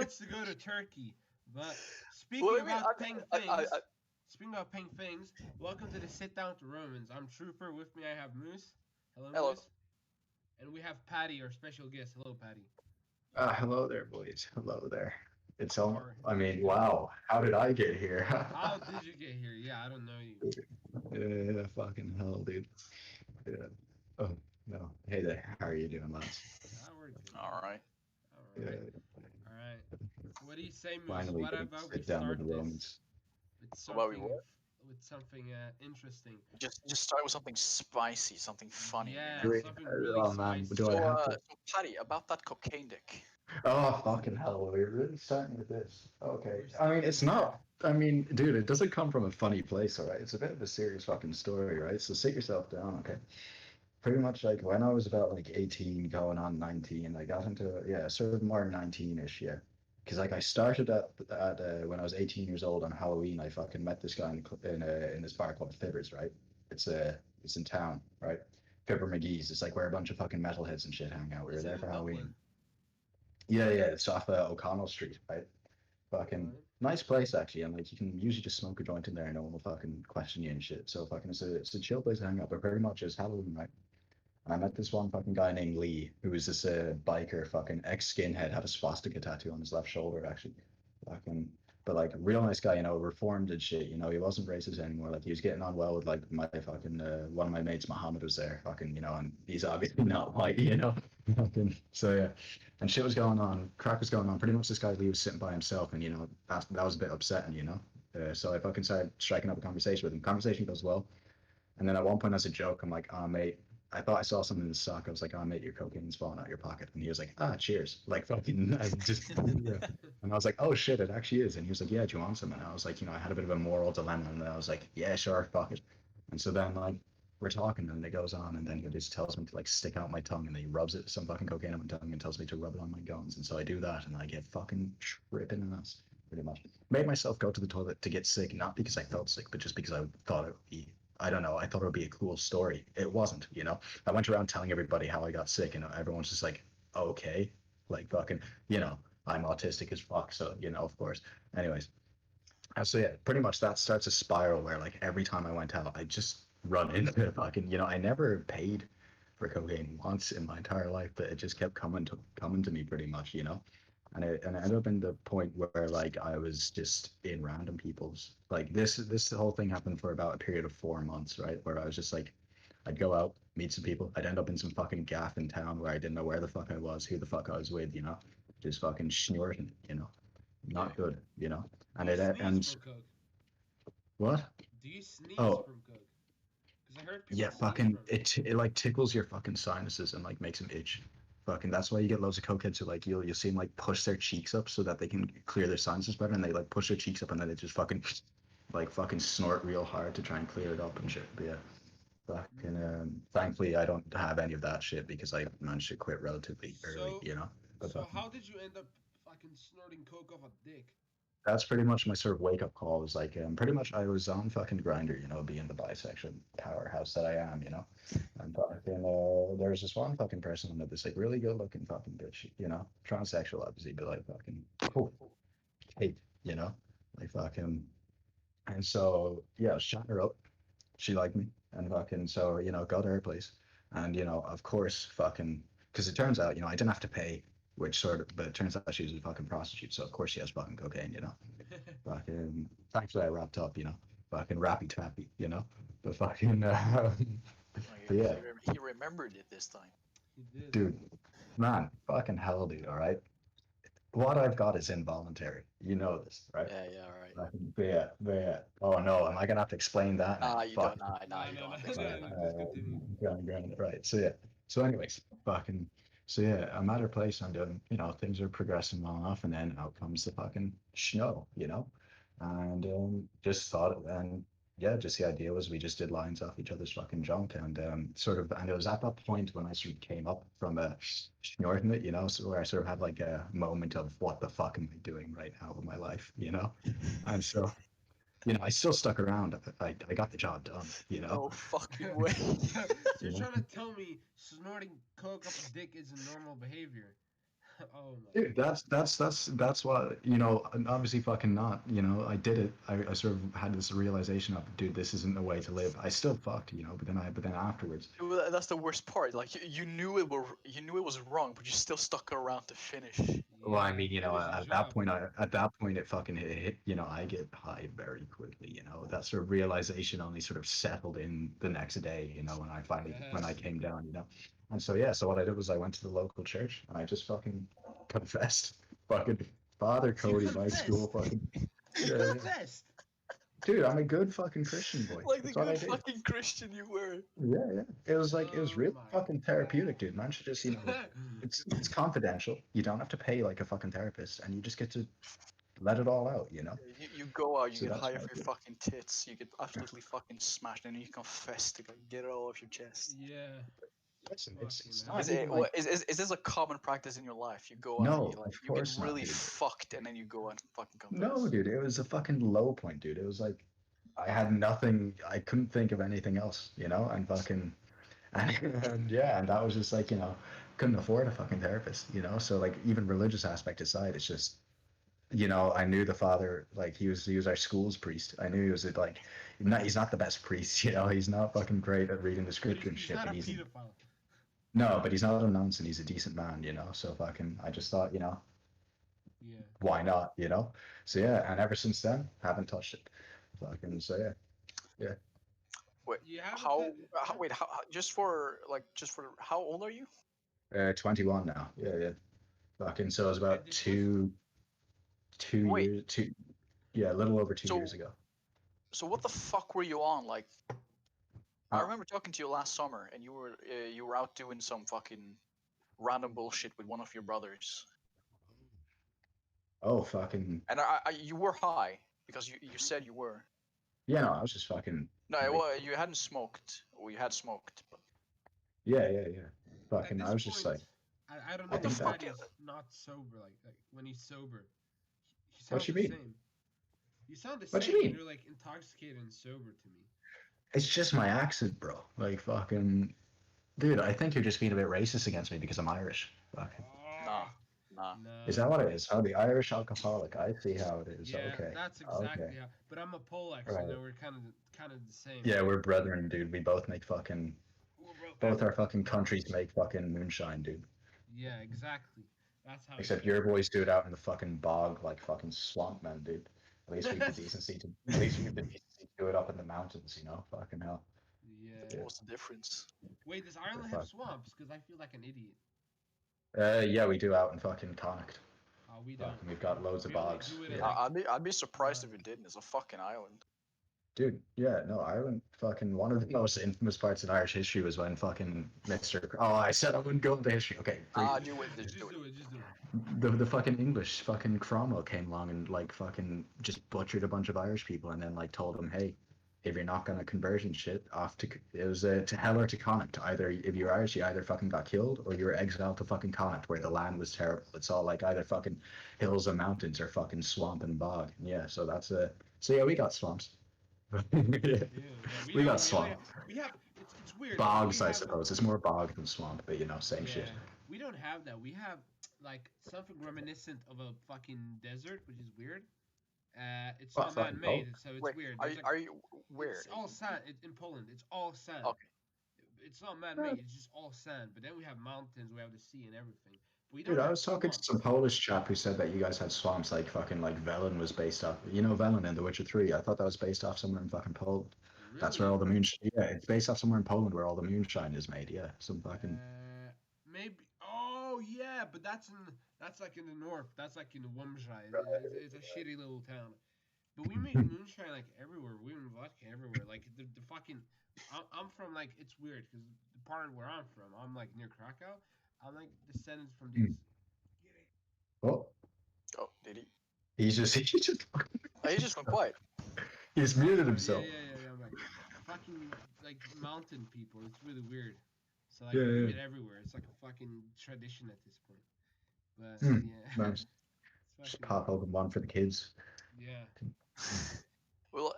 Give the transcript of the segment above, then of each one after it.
flights to go to Turkey. But speaking about paying things, welcome to the Sit Down to Romans. I'm Trooper. With me, I have Moose. Hello, Hello. Moose. And we have Paddy, our special guest. Hello, Paddy. Hello there, boys. Hello there. It's all. Alright. I mean, wow. How did I get here? How did you get here? Yeah, I don't know you. Yeah, fucking hell, dude. Yeah. Oh no. Hey there. How are you doing, lads? Ah, we're good. All right. Alright. Alright. What do you say, Moose? Finally, What getting about we sit down with start the this Romans. with What about we something what? interesting? Just start with something spicy, something funny. Yeah, Great. something really Oh man, spicy. do I have to? So Paddy, about that cocaine dick. Oh fucking hell! We're really starting with this. Okay. I mean, it's We're not. I mean, dude, it doesn't come from a funny place, all right? It's a bit of a serious fucking story, right? So sit yourself down, okay? Pretty much like when I was about like 18 going on 19, I got into, yeah, sort of more 19-ish, yeah. Because like I started when I was 18 years old on Halloween. I fucking met this guy in this bar called Fibbers, right? It's in town, right? Fibber McGee's. It's like where a bunch of fucking metalheads and shit hang out. We were Is it there in for Dublin? Halloween. Yeah, it's off O'Connell Street, right? Fucking Alright. nice place actually, and like you can usually just smoke a joint in there and no one will fucking question you and shit. So fucking it's a chill place to hang out, but very much is Halloween, right? And I met this one fucking guy named Lee, who was this biker, fucking ex-skinhead, had a swastika tattoo on his left shoulder, actually. Fucking, but like a real nice guy, reformed and shit. He wasn't racist anymore. Like he was getting on well with like my fucking one of my mates, Muhammad, was there, fucking, and he's obviously not white. Fucking, so yeah, and shit was going on, crack was going on. Pretty much, this guy Lee was sitting by himself, and that was a bit upsetting. So I fucking started striking up a conversation with him. Conversation goes well. And then at one point, as a joke, I'm like, "Oh, mate, I thought I saw something in the sock." I was like, "Oh, mate, your cocaine's falling out your pocket." And he was like, "Ah, cheers." Like, fucking, I just, yeah. And I was like, "Oh, shit, it actually is." And he was like, "Yeah, do you want some?" And I was like, I had a bit of a moral dilemma. And I was like, "Yeah, sure, fuck it." And so then, like, we're talking, and it goes on. And then he just tells me to, like, stick out my tongue. And then he rubs some fucking cocaine on my tongue and tells me to rub it on my gums. And so I do that. And I get fucking tripping ass, pretty much. Made myself go to the toilet to get sick, not because I felt sick, but just because I thought it would be, I don't know. I thought it would be a cool story. It wasn't. I went around telling everybody how I got sick, and everyone's just like, okay, like fucking, I'm autistic as fuck, so of course. Anyways, so yeah, pretty much that starts a spiral where like every time I went out, I just run into fucking, I never paid for cocaine once in my entire life, but it just kept coming to me pretty much. And it ended up in the point where like I was just in random people's, like this whole thing happened for about a period of 4 months, right? Where I was just like, I'd go out, meet some people, I'd end up in some fucking gaff in town where I didn't know where the fuck I was, who the fuck I was with, just fucking snorting. Not good. And Do you it sneeze ends. from coke? What? Do you sneeze Oh, from coke? Because I heard people yeah, sneeze fucking from it. it like tickles your fucking sinuses and like makes them itch. Fucking that's why you get loads of cokeheads who like you'll see them like push their cheeks up so that they can clear their sinuses better, and they like push their cheeks up and then they just fucking snort real hard to try and clear it up and shit. But yeah, fucking thankfully I don't have any of that shit because I managed to quit relatively early. So, But so how did you end up fucking snorting coke off a dick? that's pretty much my sort of wake up call. Was like pretty much I was on fucking grinder, being the bisexual powerhouse that I am. And fucking there was this one fucking person on it, this like really good looking fucking bitch, transsexual obviously, but like fucking cool, hate, like fucking. And so yeah, I was chatting her up. She liked me, and fucking so got to her place, and of course fucking because it turns out I didn't have to pay, but it turns out she was a fucking prostitute, so of course she has fucking cocaine. Fucking thankfully I wrapped up, fucking rappy tappy. But fucking but yeah, He remembered it this time. He did. dude, man, fucking hell, dude. All right, what I've got is involuntary. You know this, right? Yeah, all right. Yeah. Oh no, am I gonna have to explain that now? You Fuck. don't. Nah, No, you no, don't no, have to no, explain no, that. just continue. Grand. Right. So yeah. So anyways, fucking. So yeah, I'm at her place. I'm doing. Things are progressing well enough, and then out comes the fucking snow. And just thought, and yeah, just the idea was we just did lines off each other's fucking junk, and and it was at that point when I sort of came up from snorting it, so where I sort of had like a moment of what the fuck am I doing right now with my life. And so. I still stuck around. I got the job done. No fucking way. So You you're know? trying to tell me snorting coke up a dick is a normal behavior? Oh my Dude, god. that's what, and obviously fucking not, I did it. I sort of had this realization of, dude, this isn't the way to live. I still fucked, but then afterwards. Well, that's the worst part. Like you knew you knew it was wrong, but you still stuck around to finish. Well, I Yeah, mean, finish the job. at that point, it fucking hit, I get high very quickly, that sort of realization only sort of settled in the next day, when I Yes. came down, and so, yeah, so what I did was I went to the local church and I just fucking confessed, fucking Father You Cody, my school, confessed. fucking, You yeah, yeah. confessed. Dude, I'm a good fucking Christian boy. Like the That's what I good did. fucking Christian you were. Yeah, yeah. It was Oh really my fucking therapeutic, dude. Man should just, god. it's confidential. You don't have to pay like a fucking therapist, and you just get to let it all out. You go out, you So get that's high what off I your did. fucking tits, you get absolutely fucking smashed, and you confess to like, get it all off your chest. Yeah. Listen, it's Fucking it's hell. not even like Is this a common practice in your life? You go out, no, of you get course not, really dude. fucked, and then you go and fucking No, confess. dude, it was a fucking low point, dude. It was like I had nothing. I couldn't think of anything else, and fucking and yeah, and that was just like couldn't afford a fucking therapist. So like even religious aspect aside, it's just I knew the father, like he was our school's priest. I knew he was like, he's not the best priest, he's not fucking great at reading the But scripture and he's shit, not but a he's pedophile. no, but he's not a nonce and he's a decent man. So fucking, I just thought, Yeah. why not. So yeah, and ever since then, haven't touched it. Fucking, so yeah, yeah. Wait, You haven't had. Huh? wait, just for, how old are you? 21 now. Yeah, yeah. Fucking, so it was And about this was. two Wait, years, yeah, a little over 2 years so, ago. what the fuck were you on? Like, I Uh, remember talking to you last summer, and you were out doing some fucking random bullshit with one of your brothers, oh, fucking, and you were high because you said you were. yeah, no, I was just fucking, No, like, well, you hadn't smoked, or you had smoked. But yeah, yeah, yeah. At Fucking, I this was just point, like, I don't I know what the if think that, fuck? Paddy's not sober. Like when he's sober, he what sounds you the mean? same. You sound the What same you when mean? you're like intoxicated and sober to me. It's just my accent, bro. Like, fucking, dude, I think you're just being a bit racist against me because I'm Irish. Fucking. Nah, Oh, nah. Is no. that what it is? Oh, the Irish alcoholic. I see how it is. Yeah, Okay. that's Okay. exactly how. But I'm a Polak, so Right. we're kind of the same. Yeah, we're brethren, dude. We both make fucking, We're both both our African. fucking countries make fucking moonshine, dude. Yeah, exactly. That's how it Except goes. your boys do it out in the fucking bog, like fucking swamp men, dude. At least we have the decency to do it up in the mountains. Fucking hell. Yeah. Yeah. What's the difference? Wait, does Yeah, Ireland have fuck. swamps? Because I feel like an idiot. Yeah, we do out in fucking Connacht. Oh, we don't. Fucking, we've got loads of We only bogs. do it in Yeah. like I'd be surprised if like. it didn't. It's a fucking island. Dude, yeah, no, Ireland, fucking one of the most infamous parts in Irish history was when fucking Mr. Oh, I said I wouldn't go into history. Okay, Ah, do it. Just Just do it. do it. Just do it. the fucking English fucking Cromwell came along and like fucking just butchered a bunch of Irish people and then like told them, hey, if you're not gonna convert and shit, it was to hell or to Connacht. Either if you're Irish, you either fucking got killed or you were exiled to fucking Connacht where the land was terrible. It's all like either fucking hills and mountains or fucking swamp and bog. Yeah, so that's so yeah, we got swamps. Yeah. Yeah, yeah. We We got don't. We only swamp. have. We have. It's weird because we Bogs, I have. suppose. It's more bog than swamp, but same shit. Yeah, we don't have that. We have like something reminiscent of a fucking desert, which is weird. It's What, not fucking Poland? man-made, so it's Wait, weird. There's like are you where? it's all sand. In Poland, it's all sand. Okay. It's not man-made. It's just all sand. But then we have mountains. We have the sea and everything. But we Dude, don't I have was talking to some swamps. Polish chap who said that you guys had swamps, like fucking like Velen was based off. You know Velen in The Witcher 3? I thought that was based off somewhere in fucking Poland. That's where Really? all the moonshine. Yeah, it's based off somewhere in Poland where all the moonshine is made. Yeah, some fucking. Maybe. Oh yeah, but that's like in the north. That's like in Wamshire. It's a shitty little town. But we make moonshine like everywhere. We make vodka everywhere. Like the fucking. I'm from like it's weird because the part where I'm from, I'm like near Krakow. I'm like descendants from these. Oh, Oh, did he? He He just went quiet. he's Oh muted sorry. Yeah, himself. yeah, yeah, yeah. I'm like fucking like mountain people. It's really weird. So like Yeah, we do yeah. it everywhere. It's like a fucking tradition at this point. But Hmm. yeah, Nice. it's Just fucking pop open one for the kids. yeah. Well,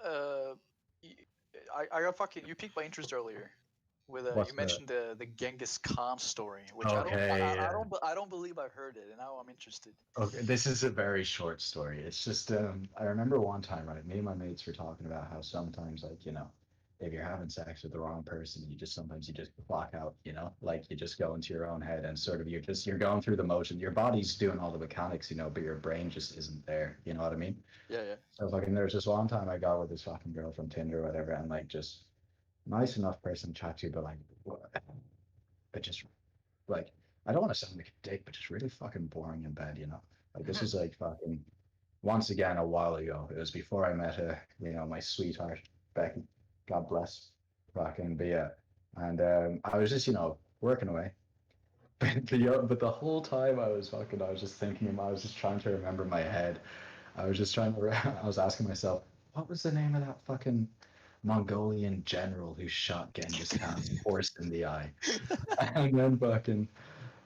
y- I got fucking. You piqued my interest earlier With What's you that? mentioned the Genghis Khan story, which Okay, yeah. I don't believe I've heard it, and now I'm interested. Okay, this is a very short story. It's just I remember one time, right? Me and my mates were talking about how sometimes, like, if you're having sex with the wrong person, sometimes you just block out, like you just go into your own head and sort of you're going through the motion. Your body's doing all the mechanics, but your brain just isn't there. You know what I mean? Yeah, yeah. So fucking there was just one time I got with this fucking girl from Tinder or whatever, and like just nice enough person to chat to, but like, but just like I don't want to sound like a dick, but just really fucking boring in bed. Like this was like fucking once again a while ago. It was before I met my sweetheart Becky. God bless. Fucking but yeah. And I was just working away. But the whole time I was just thinking, I was just trying to remember my head. I was just trying to, I was asking myself, what was the name of that fucking Mongolian general who shot Genghis Khan's horse in the eye? And then fucking,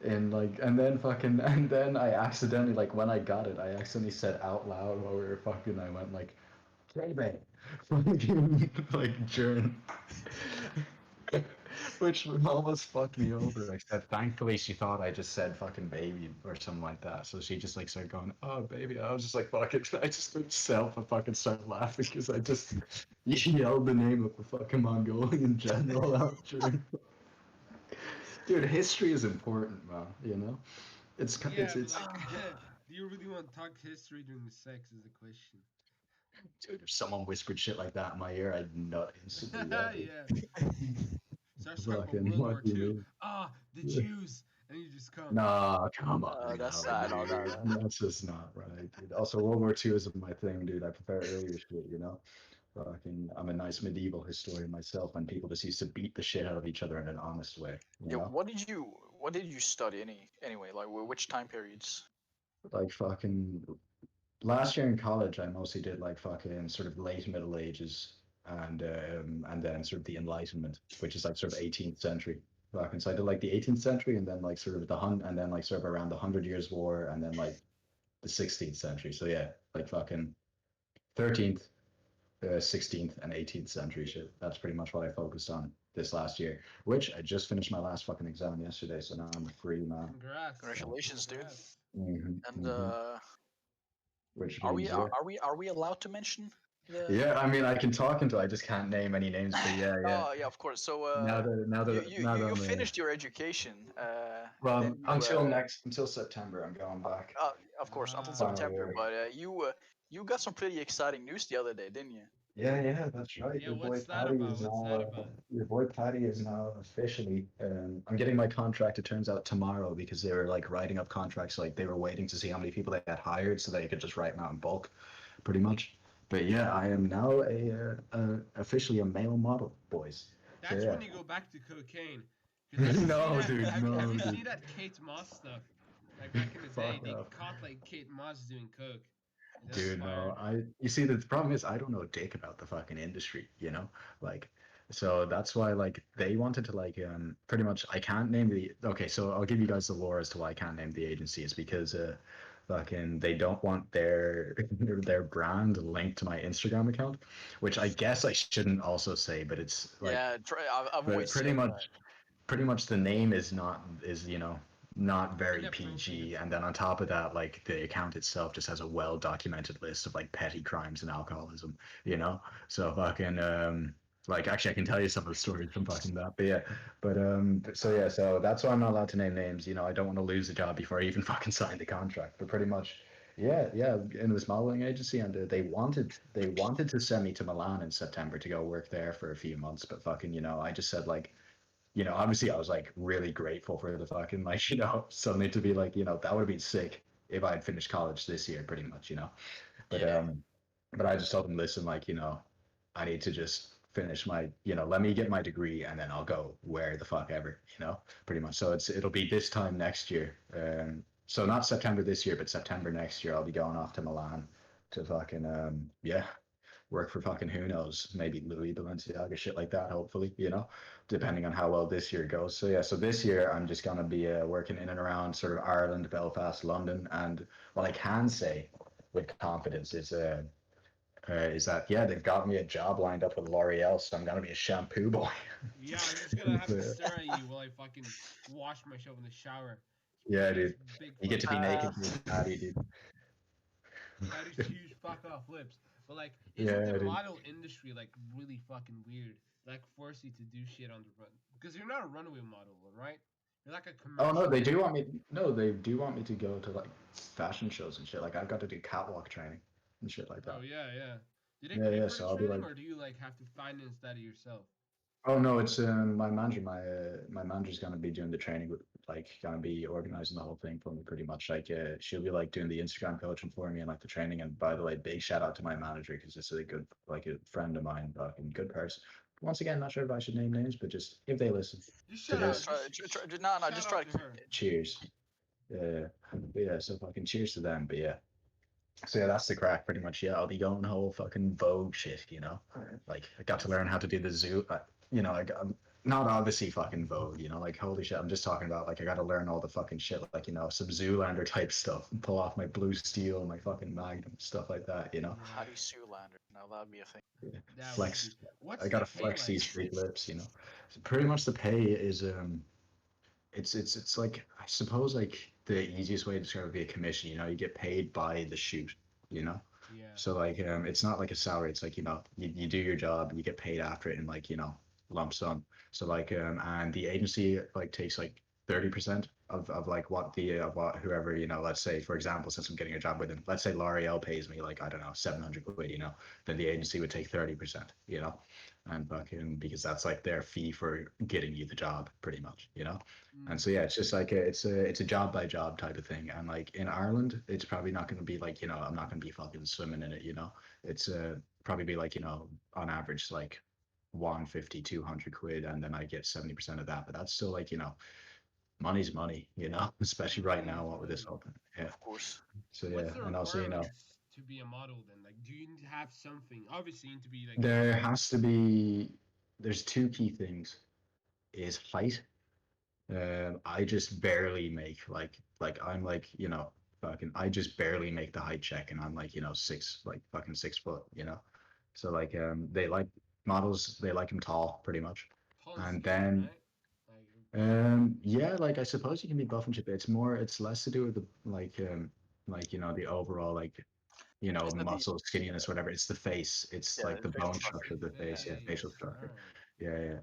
and then I accidentally, like, when I got it, I accidentally said out loud while we were fucking, I went like, Baby, fucking, like, during, which almost fucked me over. I said, thankfully, she thought I just said fucking baby or something like that. So she just like started going, oh, baby. I was just like, fuck it. I just myself, I fucking started laughing because I just yelled the name of the fucking Mongolian general out during. Dude, history is important, man. It's, Yeah, but it's, like, do you really want to talk history during the sex? Is the question. dude, if someone whispered shit like that in my ear, I'd nut instantly. Yeah. Starts talking about Fucking, World what War do you Two. mean? Ah, the Jews, and you just come. Nah, come on That's now, no, dude. no. That's just not right, dude. Also, World War II isn't my thing, dude. I prefer earlier shit. I'm a nice medieval historian myself, and people just used to beat the shit out of each other in an honest way, you Yeah, know? what did you study anyway? Like which time periods? Like fucking last year in college, I mostly did like fucking sort of late Middle Ages and then sort of the Enlightenment, which is like sort of 18th century. Fucking so I did like the 18th century and then like sort of and then like sort of around the Hundred Years' War and then like the 16th century. So yeah, like fucking 13th, 16th, and 18th century shit. That's pretty much what I focused on this last year, which I just finished my last fucking exam yesterday. So now I'm a free man. Congrats. So, Congratulations, dude. Congrats. And which are we means, are, yeah. are we allowed to mention the? Yeah, I mean, I can talk into. I just can't name any names, but yeah, yeah. Oh yeah, of course. So Now that you I'm finished your education. well, Then you until September, I'm going back. of course until Ah, Final September. year. But you got some pretty exciting news the other day, didn't you? Yeah, yeah, that's right. yeah. What's that about? What's that about? Your boy Paddy is now officially. I'm getting my contract. It turns out tomorrow because they were like writing up contracts. Like they were waiting to see how many people they had hired so they could just write them out in bulk, pretty much. But yeah, I am now officially a male model, boys. So That's yeah. when you go back to cocaine. Because have you No, seen that? dude, Have no, you dude. seen that Kate Moss stuff? Like back in the day, Fuck they off. caught like Kate Moss doing coke, and then Dude, fired no, her. you see, the problem is I don't know dick about the fucking industry. Like, so that's why, like, they wanted to, like, pretty much, I can't name okay, so I'll give you guys the lore as to why I can't name the agency. It's because, fucking, they don't want their brand linked to my Instagram account, which I guess I shouldn't also say, but it's like, Yeah, I've but always said that. pretty much the name is not very Inappropriate. PG, and then on top of that, like the account itself just has a well documented list of like petty crimes and alcoholism, So fucking like actually I can tell you some of the stories from fucking that, but yeah, so yeah, so that's why I'm not allowed to name names. I don't want to lose the job before I even fucking sign the contract, but pretty much. Yeah, yeah, in this modeling agency, and they wanted to send me to Milan in September to go work there for a few months, but fucking, I just said like, obviously I was like really grateful for the fucking like, suddenly to be like, that would have been sick if I had finished college this year, pretty much. But Yeah, but I just told them, listen, like, I need to just finish let me get my degree and then I'll go where the fuck ever, pretty much. So it'll be this time next year. So not September this year, but September next year, I'll be going off to Milan to fucking yeah, work for fucking who knows, maybe Louis Balenciaga, shit like that, hopefully, depending on how well this year goes. So yeah, so this year I'm just gonna be working in and around sort of Ireland, Belfast, London, and what I can say with confidence is is that yeah, they've got me a job lined up with L'Oreal, so I'm gonna be a shampoo boy. Yeah, I'm just gonna have to So, stare at you while I fucking wash myself in the shower. yeah, Paddy's dude, big you get to fucking be Uh, naked with Paddy, dude. Paddy's huge fuck off lips. But like, isn't the Yeah, dude. model industry like really fucking weird? Like force you to do shit on the run because you're not a runaway model, right? You're like a Oh no, commercial they do model. want me. No, they do want me to go to like fashion shows and shit. Like I've got to do catwalk training and shit like Oh that. yeah, yeah. Do they Yeah, pay yeah. for the So I'll be training, like, or do you like have to finance that yourself? oh no, it's my manager. My manager's gonna be doing the training with like gonna be organizing the whole thing for me pretty much. Like she'll be like doing the Instagram coaching for me and like the training. And by the way, big shout out to my manager because it's a good like a friend of mine, fucking good person. Once again, not sure if I should name names, but just if they listen Just to shout out, this, no, shout just out try. to her. cheers. Yeah, but yeah. So fucking cheers to them. But yeah. So yeah, that's the crack pretty much. Yeah, I'll be going whole fucking Vogue shit, you know. Like I got to learn how to do the zoo. You know, I'm not obviously fucking Vogue, you know. Like holy shit, I'm just talking about like I got to learn all the fucking shit, like you know, some Zoolander type stuff, and pull off my blue steel, my fucking Magnum, stuff like that, you know. Paddy Yeah, Zoolander. Now that'd be a thing. Yeah. that would be. Flex. What's I the gotta pay flex like? these fake lips, you know. So pretty much the pay is it's like I suppose like the easiest way to describe it would be a commission. You know, you get paid by the shoot. You know, Yeah. so like it's not like a salary. It's like you know you do your job, you get paid after it in like you know lump sum. So like and the agency like takes like 30% of like what the what whoever you know. Let's say for example, since I'm getting a job with them, let's say L'Oreal pays me like I don't know 700 quid. You know, then the agency would take 30%. You know. And fucking because that's like their fee for getting you the job, pretty much, you know. And Mm. so yeah, it's just like it's a job by job type of thing. And like in Ireland, it's probably not going to be like you know I'm not going to be fucking swimming in it. You know, it's probably be like you know on average like 150, 200 quid, and then I get 70% of that. But that's still like you know money's money. You know, especially right Money now is what with this money. whole thing. Yeah. Of course. So yeah, What's the and also you know requirements to be a model then? Like, do you need to have something? Obviously, you need to be like there has to be there's two key things is height. I just barely make like I'm like you know fucking I just barely make the height check and I'm like you know six like fucking 6 foot you know so like they like models they like him tall pretty much tall and and skinny, then right? Like, yeah like I suppose you can be buff and chip it's less to do with the like you know the overall like you know Isn't it the muscle skinniness whatever it's the face it's yeah like the the facial bone structure? structure of the face yeah facial face. structure Alright. yeah yeah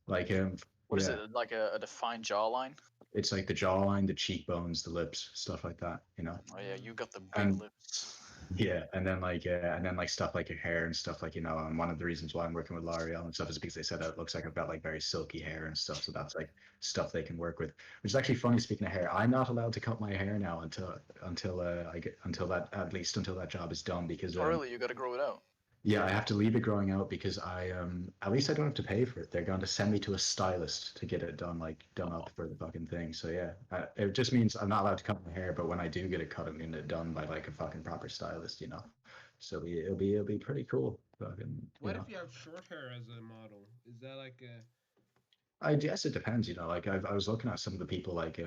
like What is yeah it like a defined jawline? it's like the jawline, the cheekbones, the lips, stuff like that, you know. Oh yeah, you got the big And lips. yeah, and then like stuff like your hair and stuff like you know. And one of the reasons why I'm working with L'Oreal and stuff is because they said it looks like I've got like very silky hair and stuff. So that's like stuff they can work with. Which is actually funny. Speaking of hair, I'm not allowed to cut my hair now until I get until that at least until that job is done because Oh really? You got to grow it out. yeah, I have to leave it growing out because I at least I don't have to pay for it. They're going to send me to a stylist to get it done like done up for the fucking thing. So yeah, it just means I'm not allowed to cut my hair, but when I do get it cut, I'm getting it done by like a fucking proper stylist, you know. So it'll be pretty cool. Fucking, you What know. if you have short hair as a model? Is that like a I guess it depends, you know. Like I was looking at some of the people like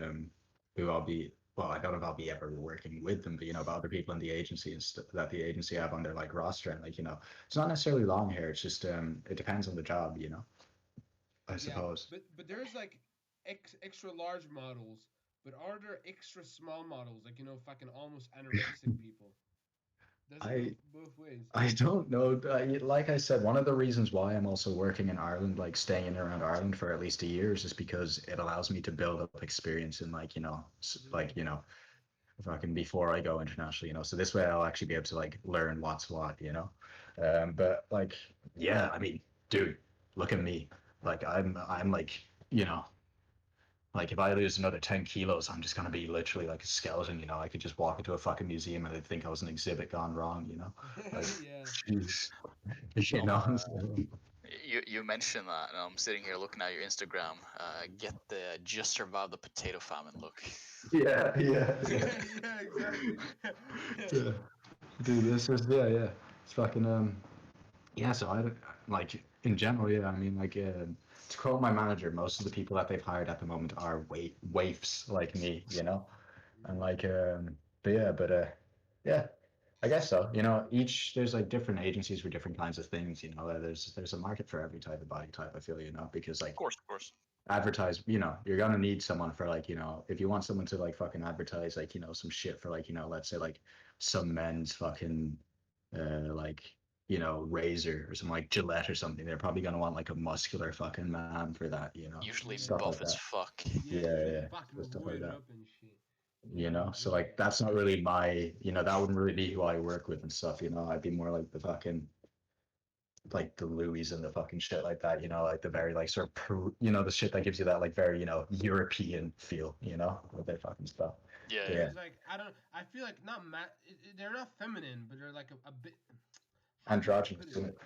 who I'll be. Well, I don't know if I'll be ever working with them, but you know, about other people in the agency and that the agency have on their like roster, and like you know, it's not necessarily long hair. It's just it depends on the job, you know. I yeah? suppose. But there's like extra large models. But are there extra small models? Like fucking almost anorexic people. Does it go I both ways? I don't know. Like I said, one of the reasons why I'm also working in Ireland, like staying in around Ireland for at least a year, is just because it allows me to build up experience in like you know, Mm. like you know, if I can before I go internationally, you know. So this way I'll actually be able to like learn what's what, you know. But like, yeah, I mean, dude, look at me. Like I'm like you know. Like if I lose another 10 kilos, I'm just gonna be literally like a skeleton, you know. I could just walk into a fucking museum and they'd think I was an exhibit gone wrong, you know. Like, Yeah. jeez, you Oh, know. So, you mentioned that, and I'm sitting here looking at your Instagram. Get the just survive the potato famine look. yeah, yeah, yeah. Yeah, exactly. Yeah. Dude, this is yeah, yeah. It's fucking yeah. So I don't like in general, yeah. I mean, like to quote my manager, most of the people that they've hired at the moment are waifs like me, you know. And like but yeah, yeah. I guess so. There's like different agencies for different kinds of things. There's a market for every type of body type. I feel, because Of like course, of course. advertise, you're gonna need someone for like, if you want someone to like fucking advertise like, some shit for like, let's say like some men's fucking like, razor or something like Gillette or something. They're probably gonna want like a muscular fucking man for that, Usually Yeah. stuff like buff as that. fuck. Yeah, Yeah, usually yeah, fucking so stuff like roided that. up and shit. Yeah, So yeah. like that's not really my, that wouldn't really be who I work with and stuff. I'd be more like the fucking like the Louis and the fucking shit like that, like the very like sort of the shit that gives you that like very, European feel, with their fucking stuff. Yeah, But yeah. yeah. Cause like I don't, I feel like they're not feminine, but they're like a bit. How do I put Androgynous, it? isn't it?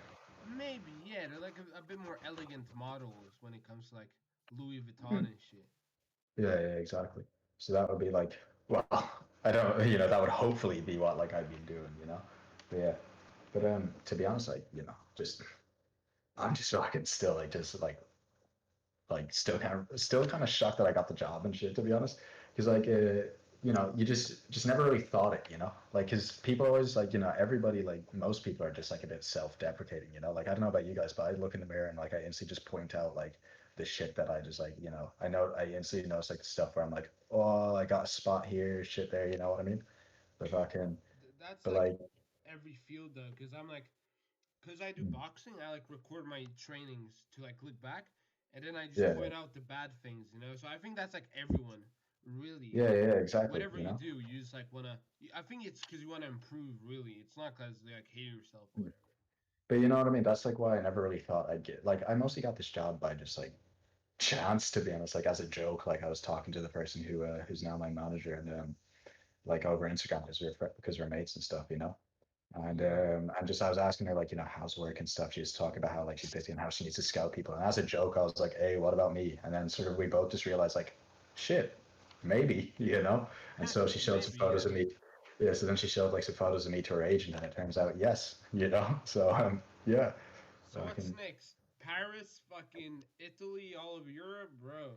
Maybe, yeah, they're like a bit more elegant models when it comes to like Louis Vuitton Hmm. and shit. Yeah, yeah, exactly. So that would be like, well, I don't, that would hopefully be what like I'd be doing. But yeah. But to be honest, like, just I'm just fucking still like just like still kind of shocked that I got the job and shit, to be honest, because like you just never really thought it, like because people always like, everybody, like most people are just like a bit self-deprecating, like I don't know about you guys, but I look in the mirror and like I instantly just point out like the shit that I just like, I know I instantly notice like the stuff where I'm like, oh, I got a spot here, shit there, you know what I mean? But fucking, That's but like like, every field though, because I'm like, because I do mm, boxing, I like record my trainings to like look back, and then I just yeah, point out the bad things, you know. So I think that's like everyone, really. yeah, Like yeah, exactly, whatever you do, you just like wanna. I think it's because you wanna improve. Really, it's not because you like hate yourself or Mm. whatever. But you know what I mean? That's like why I never really thought I'd get, like I mostly got this job by just like chance, to be honest, like as a joke. Like I was talking to the person who's now my manager, and like over Instagram because we're mates and stuff, Yeah. and just I was asking her like, how's work and stuff. She was talking about how like she's busy and how she needs to scout people, and as a joke I was like, hey, what about me? And then sort of we both just realized like, shit, maybe, and so she showed some Maybe, photos yeah. of me. Yeah, so then she showed like some photos of me to her agent, and it turns out yes, so yeah. So what's Fucking next? Paris, fucking Italy, all of Europe, bro.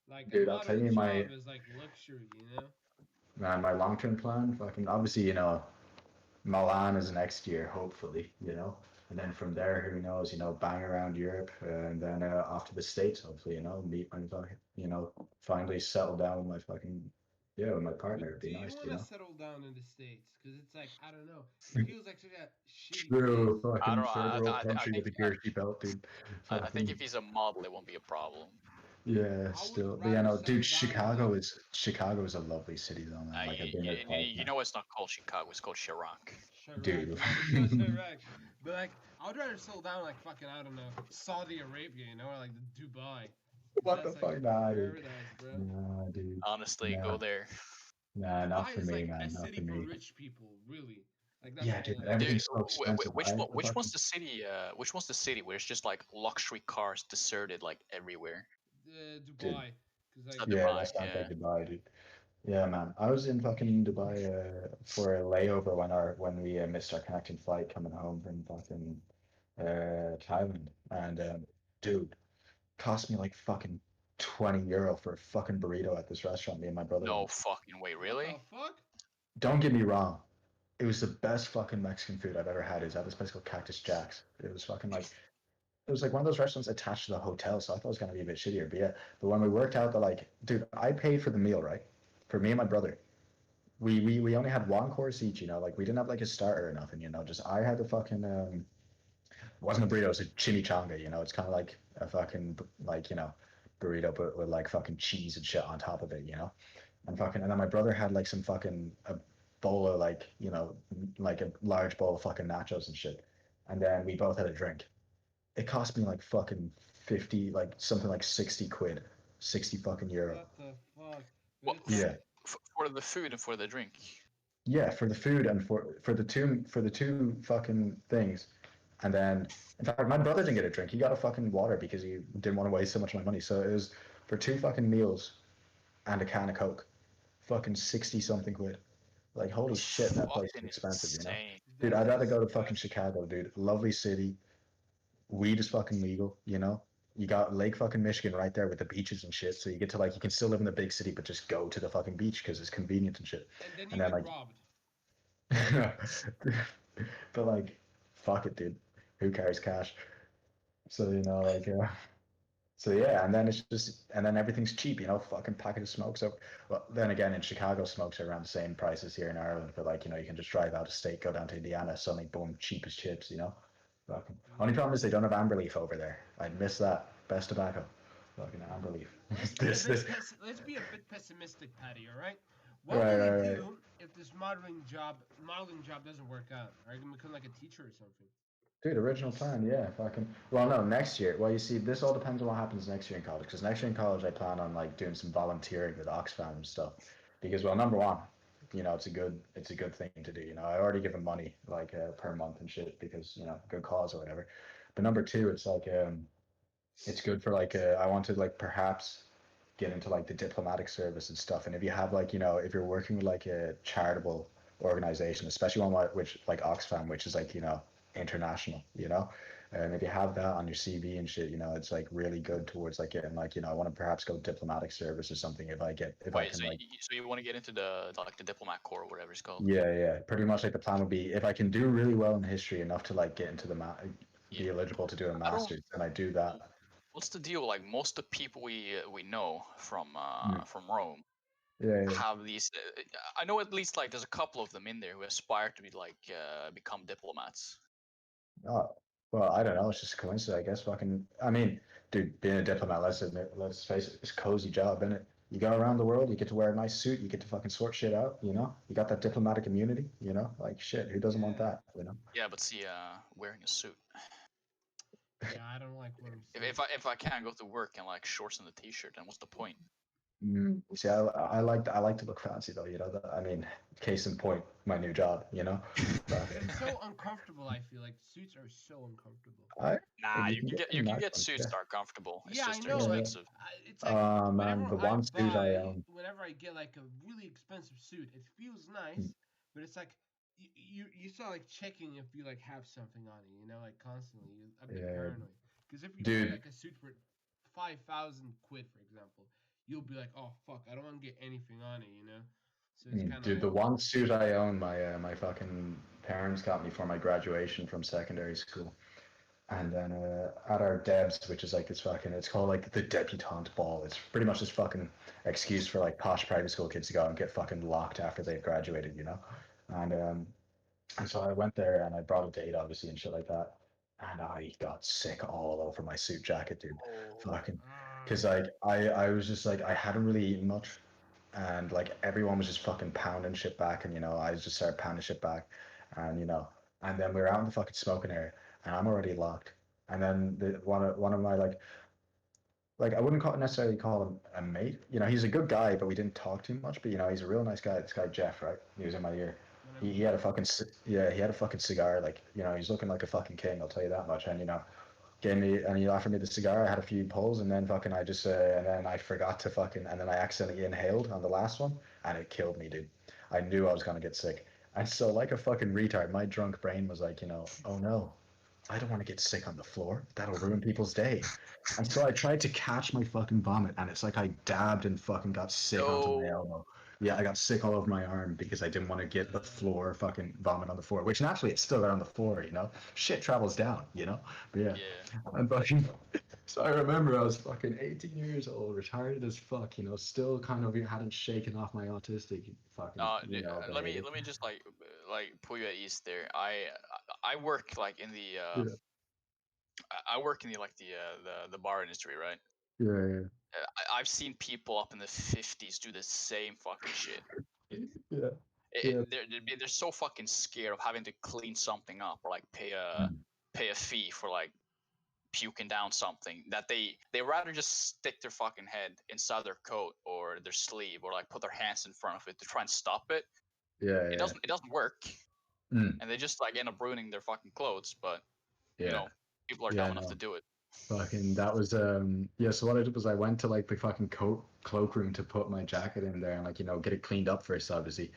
Like a dude, I'll lot tell of the you my job is like luxury, you know. man, my long-term plan, fucking obviously, Milan is next year, hopefully, and then from there, who knows, bang around Europe, and then off to the States, hopefully, meet my fucking, finally settle down with my fucking, yeah, with my partner. But It'd do be you nice, want to settle down in the States? Because it's like, I don't know. It feels like such a shitty place. True, I don't fucking know. third world country with a Gucci belt, dude. I think Fucking if he's a model, it won't be a problem. yeah, I would still, but yeah, rather no, settle dude, down in like, Chicago is a lovely city, though, man. Like I've been there twice You now, know, it's not called Chicago. It's called Chirac. Chirac. dude. Yeah, it's called Chirac. But like, I would rather settle down like fucking, I don't know, Saudi Arabia, you know, or like Dubai. Because What the that's like fuck, nah, dude. paradise, bro. Nah, dude. Honestly, Nah, go there. nah, not Dubai for is me, like a man. Not for city for me. rich people, really. Like that's Yeah, the dude, whole but like. Dude, everything's so expensive. I which one's fucking the city? Which one's the city where it's just like luxury cars deserted like everywhere? dude. Dubai, because like Yeah, Dubai. that sounds Yeah. like Dubai, dude. Yeah, man. I was in fucking Dubai for a layover when we missed our connecting flight coming home from fucking Thailand, and dude, cost me like fucking €20 for a fucking burrito at this restaurant me and my brother No went. fucking way, what the really? fuck? Don't get me wrong, it was the best fucking Mexican food I've ever had. It was at this place called Cactus Jack's. It was fucking like it was like one of those restaurants attached to the hotel, so I thought it was gonna be a bit shittier. But yeah, but when we worked out that like, dude, I paid for the meal, right? For me and my brother. We only had one course each, like we didn't have like a starter or nothing, just I had the fucking it wasn't a burrito, it was a chimichanga, it's kinda like a fucking like, burrito but with like fucking cheese and shit on top of it, and then my brother had like some fucking a bowl of like, like a large bowl of fucking nachos and shit. And then we both had a drink. It cost me like fucking 50, like something like 60 quid, 60 fucking euro. What the fuck? But What it's like, Yeah. for the food and for the drink? Yeah, for the food and for the two fucking things. And then in fact my brother didn't get a drink. He got a fucking water because he didn't want to waste so much of my money. So it was for two fucking meals and a can of Coke. Fucking 60 something quid. Like holy That's shit, that place is fucking expensive. insane. Dude, that's I'd rather go to fucking disgusting. Chicago, dude. Lovely city. Weed is fucking legal. You got Lake fucking Michigan right there with the beaches and shit. So you get to like you can still live in the big city but just go to the fucking beach because it's convenient and shit. And then you And then get like robbed. But like, fuck it, dude. Who carries cash? So like, so yeah, and then it's just, and then everything's cheap, fucking packet of smoke. So, well, then again, in Chicago, smokes are around the same prices here in Ireland. But like, you can just drive out of state, go down to Indiana, suddenly boom, cheap as chips. Fucking. Only Yeah. problem is they don't have amber leaf over there. I'd miss that. Best tobacco. Fucking amber leaf. Let's be a bit pessimistic, Paddy. All right. What Right, will you right, right. do if this modeling job doesn't work out? Are you gonna become like a teacher or something? Dude, original plan, yeah, fucking. Well, no, next year. Well, you see, this all depends on what happens next year in college. Because next year in college, I plan on like doing some volunteering with Oxfam and stuff. Because, well, number one, it's a good thing to do. I already give them money like per month and shit because good cause or whatever. But number two, it's like it's good for like I want to like perhaps get into like the diplomatic service and stuff. And if you have like if you're working with like a charitable organization, especially one which like Oxfam, which is like international, and if you have that on your CV and shit, it's like really good towards like getting like I want to perhaps go diplomatic service or something if I Wait, can so like you want to get into the like the diplomat corps or whatever it's called? yeah, pretty much like the plan would be if I can do really well in history enough to like get into Yeah. be eligible to do a I don't. master's, and I do that. What's the deal? Like most of the people we know Mm. from Rome Yeah. have these. I know at least like there's a couple of them in there who aspire to be like become diplomats. Oh, well, I don't know. It's just a coincidence, I guess. I mean, dude, being a diplomat, let's face it, it's a cozy job, isn't it? You go around the world, you get to wear a nice suit, you get to fucking sort shit out, You got that diplomatic immunity, Like, shit, who doesn't want Yeah. that? Yeah, but see, wearing a suit. Yeah, I don't like wearing If, suits. if I can't go to work in like shorts and a t-shirt, then what's the point? See, I like to look fancy though, I mean, case in point, my new job. But But it's so uncomfortable. I feel like suits are so uncomfortable. I, Nah, if you can get you some can nice get ones, suits yeah. that are comfortable. It's Yeah, I just they're know. Like, Yeah. expensive. it's like Man, the one suit I own. whenever I get like a really expensive suit, it feels Mm. nice, but it's like you start like checking if you like have something on it, like constantly. You're a bit Yeah, paranoid because if you buy dude. like a suit for 5,000 quid, for example, you'll be like, oh fuck, I don't want to get anything on it. So it's kind of Dude, like, the one suit I own, my fucking parents got me for my graduation from secondary school, and then at our debs, which is like this fucking, it's called like the debutante ball. It's pretty much this fucking excuse for like posh private school kids to go out and get fucking locked after they've graduated. And so I went there and I brought a date, obviously, and shit like that. And I got sick all over my suit jacket, dude. Oh, Fucking, because like I was just like I hadn't really eaten much, and like everyone was just fucking pounding shit back, and I just started pounding shit back, and and then we were out in the fucking smoking area, and I'm already locked, and then one of my like I wouldn't necessarily call him a mate. He's a good guy, but we didn't talk too much. But he's a real nice guy. This guy Jeff, right? He was in my ear. when I've He met had a him. fucking yeah. He had a fucking cigar. Like he's looking like a fucking king. I'll tell you that much. And gave me and he offered me the cigar. I had a few pulls, and then fucking I just and then I forgot to fucking and then I accidentally inhaled on the last one, and it killed me, dude. I knew I was gonna get sick. And so like a fucking retard, my drunk brain was like, oh no, I don't want to get sick on the floor. That'll ruin people's day. And so I tried to catch my fucking vomit, and it's like I dabbed and fucking got sick onto my no. elbow. Yeah, I got sick all over my arm because I didn't want to get the floor fucking vomit on the floor, which naturally it still got on the floor. Shit travels down. But yeah, Yeah. I'm fucking. So I remember I was fucking 18 years old, retarded as fuck, still kind of hadn't shaken off my autistic fucking, behavior. Let me just like put you at ease there. I work like in the Yeah, I work in the like the bar industry, right? yeah, I've seen people up in the 50s do the same fucking shit. yeah, yeah. They're so fucking scared of having to clean something up or like Mm. pay a fee for like puking down something that they rather just stick their fucking head inside their coat or their sleeve or like put their hands in front of it to try and stop it. Yeah, yeah. It doesn't work, Mm. and they just like end up ruining their fucking clothes. But you Yeah. know, people are Yeah, dumb enough to no. do it. Fucking that was yeah, so what I did was I went to like the fucking cloakroom to put my jacket in there and like, get it cleaned up first, obviously.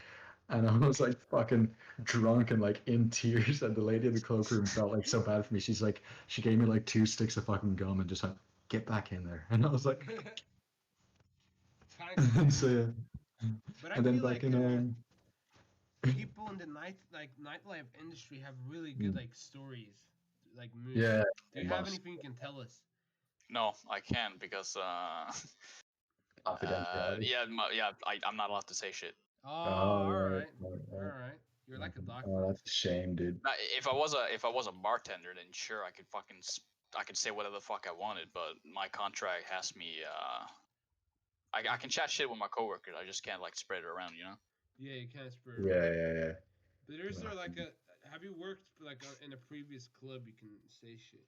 And I was like fucking drunk and like in tears, and the lady in the cloakroom felt like so bad for me. She gave me like 2 sticks of fucking gum and just went, get back in there. And I was like, Thanks, and dude. so yeah. But I And then feel like fucking people in the nightlife industry have really good like stories, like moves. Yeah. Do you have anything you can tell us? No, I can't because Confidentiality. yeah, I'm not allowed to say shit. Oh, Oh, all right, right, right, all right. right. You're like a doctor. Oh, that's a shame, dude. Now, if I was a bartender, then sure I could I could say whatever the fuck I wanted, but my contract has me I can chat shit with my coworkers. I just can't like spread it around, you know. Yeah, you can't spread it Yeah, around. yeah, yeah. But is there like a? Have you worked like in a previous club? You can say shit.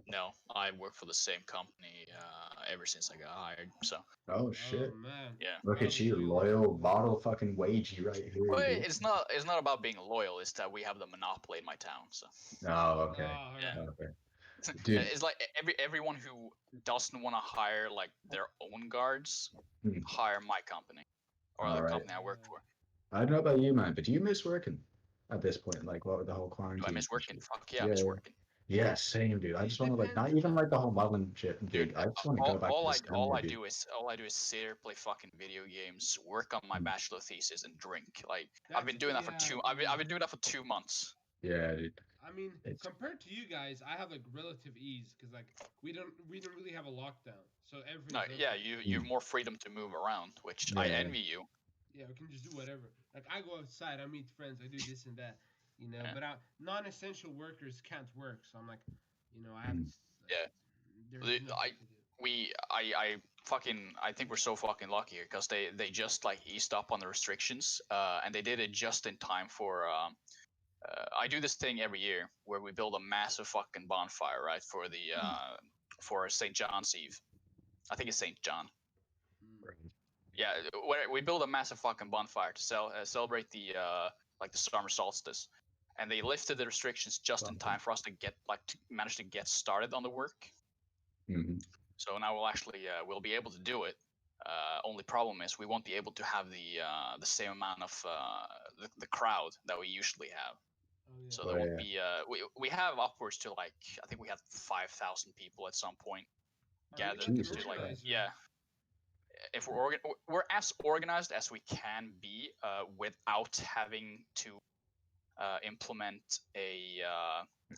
No, I work for the same company ever since I got hired. So Oh Oh shit. man, yeah. Look gotta at be you, loyal. loyal bottle fucking wagey right here, Well, dude. it's not about being loyal. It's that we have the monopoly in my town. So Oh, Oh, okay. all yeah. right. Okay. Dude. It's like everyone who doesn't want to hire like their own guards Hmm. hire my company or the All right. company I work for. I don't know about you, man, but do you miss working at this point? Like, what with the whole quarantine? Do I miss and working? shit? Fuck yeah, I Yeah, miss yeah. working. Yeah, same, dude. I It just want to like depends. not even like the whole modeling shit, Dude, dude. I just want to go back to December, dude. all I do is sit here, play fucking video games, work on my Mm. bachelor thesis, and drink. Like That's I've been doing that for yeah. I've been doing that for 2 months. Yeah, dude. I mean, It's compared to you guys, I have like relative ease because like we don't really have a lockdown, so No, everything's yeah, open. you have more freedom to move around, which I yeah, envy you. Yeah, we can just do whatever. Like I go outside, I meet friends, I do this and that, you know. Yeah. But non-essential workers can't work, so I'm like, you know, I have Mm. to. Yeah. There's The- nothing to do. I fucking I think we're so fucking lucky because they just like eased up on the restrictions, and they did it just in time for I do this thing every year where we build a massive fucking bonfire, right, for St. John's Eve. I think it's St. John. Mm. Yeah, where we build a massive fucking bonfire to celebrate the like the summer solstice, and they lifted the restrictions just in time for us to manage to get started on the work. Mhm. So now we'll be able to do it. Only problem is we won't be able to have the same amount of the crowd that we usually have. Oh yeah. So Oh, there won't yeah. be we have upwards to like I think we had 5,000 people at some point Are you gathered like an Jesus to like Christ. organizer? yeah. If we're as organized as we can be without having to implement a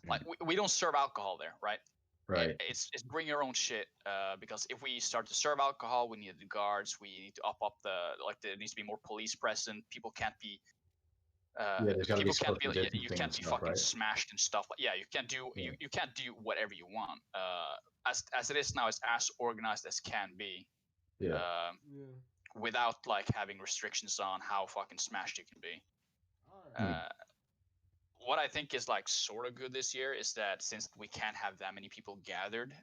like we don't serve alcohol there, right? Right. It's bring your own shit because if we start to serve alcohol, we need the guards. We need to up the like there needs to be more police present. People can't be Yeah, there's gotta be people can't be social you distancing can't and be stuff, fucking right? smashed and stuff. Yeah, you can't do Yeah. you can't do whatever you want. As it is now, it's as organized as can be. Yeah. Yeah. Without like having restrictions on how fucking smashed you can be. All right. What I think is like sort of good this year is that since we can't have that many people gathered,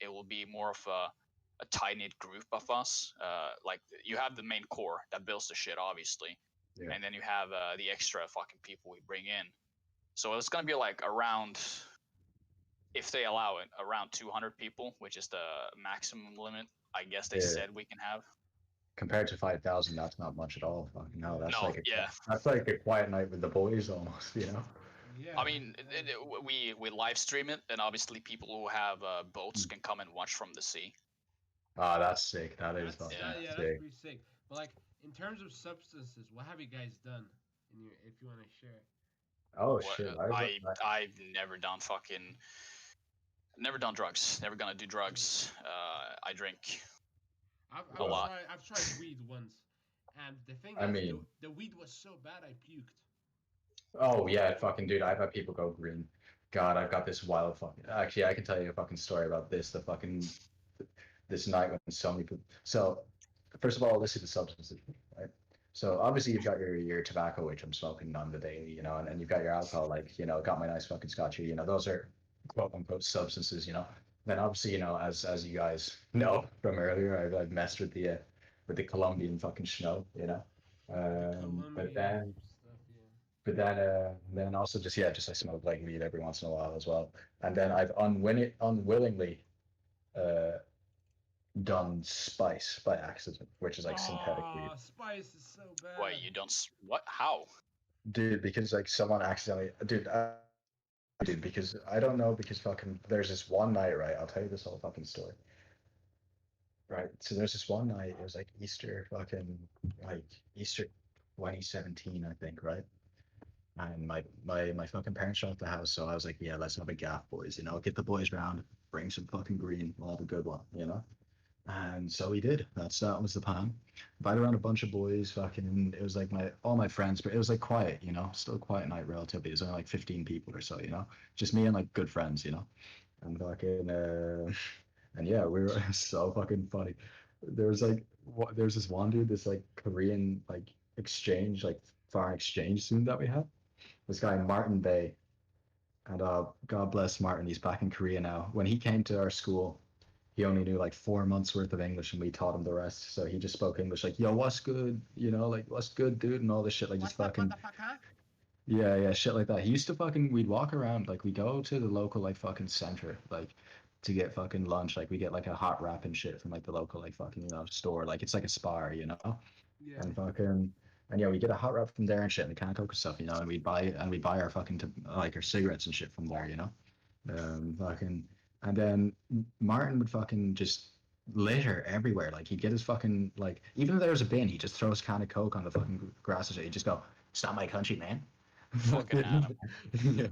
it will be more of a tight knit group of us. Like you have the main core that builds the shit, obviously, Yeah. and then you have the extra fucking people we bring in. So it's gonna be like around, if they allow it, around 200 people, which is the maximum limit. I guess they Yeah. said we can have. Compared to 5,000, that's not much at all. Fucking hell, that's No, like yeah. that's like a quiet night with the boys almost, you know? Yeah. I mean, we live stream it, and obviously people who have boats can come and watch from the sea. Ah, that's sick. That is That's fucking yeah, that's sick. pretty sick. But like in terms of substances, what have you guys done? In your, if you want to share. Oh What, shit. I've never done fucking, never done drugs. Never gonna do drugs. I drink a lot. I've tried weed once, and the thing I is, mean, the weed was so bad I puked. oh yeah, fucking dude, I've had people go green. God, I've got this wild fucking. Actually, I can tell you a fucking story about this. The fucking this night when so many people. So, first of all, this is the substances, right? So obviously you've got your tobacco, which I'm smoking on the daily, you know, and you've got your alcohol, like got my nice fucking scotchy, those are quote unquote substances, Then obviously, as you guys know from earlier, I've messed with the Colombian fucking snow, The But Colombian then stuff, yeah. but then also just I smoke like weed every once in a while as well. And then I've unwillingly uh, done spice by accident, which is like synthetic weed. Oh, spice is so bad. Wait, you don't? What? How? Dude, because like someone accidentally, dude, because I don't know, because fucking there's this one night, right? I'll tell you this whole fucking story. Right. So there's this one night, it was like Easter, fucking like Easter 2017, I think, right? And my fucking parents shut the house, so I was like, yeah, let's have a gaff, boys. Get the boys round, bring some fucking green, we'll have a good one. And so we did. That was the plan. Invited around a bunch of boys. Fucking, it was like all my friends, but it was like quiet. Still a quiet night relatively. It was only like 15 people or so. Just me and like good friends. And fucking and yeah, we were so fucking funny. There was like there's this one dude, this like Korean like exchange like foreign exchange student that we had. This guy Martin Bay, and God bless Martin. He's back in Korea now. When he came to our school, he only knew like 4 months worth of English, and we taught him the rest. So he just spoke English like, "Yo, what's good?" Like, "What's good, dude?" and all this shit, like just What's up, fucking motherfucker? yeah, yeah, shit like that. He used to fucking. We'd walk around like we go to the local like fucking center like to get fucking lunch. Like we get like a hot wrap and shit from like the local like fucking store. Like it's like a spar. Yeah. And fucking and yeah, we get a hot wrap from there and shit and the can of Coke and stuff. And we buy our fucking like our cigarettes and shit from there. Fucking and then Martin would fucking just litter everywhere. Like he'd get his fucking like even if there was a bin, he'd just throw his can of Coke on the fucking grass and shit. He'd just go, "It's not my country, man." Fucking Adam. Yeah,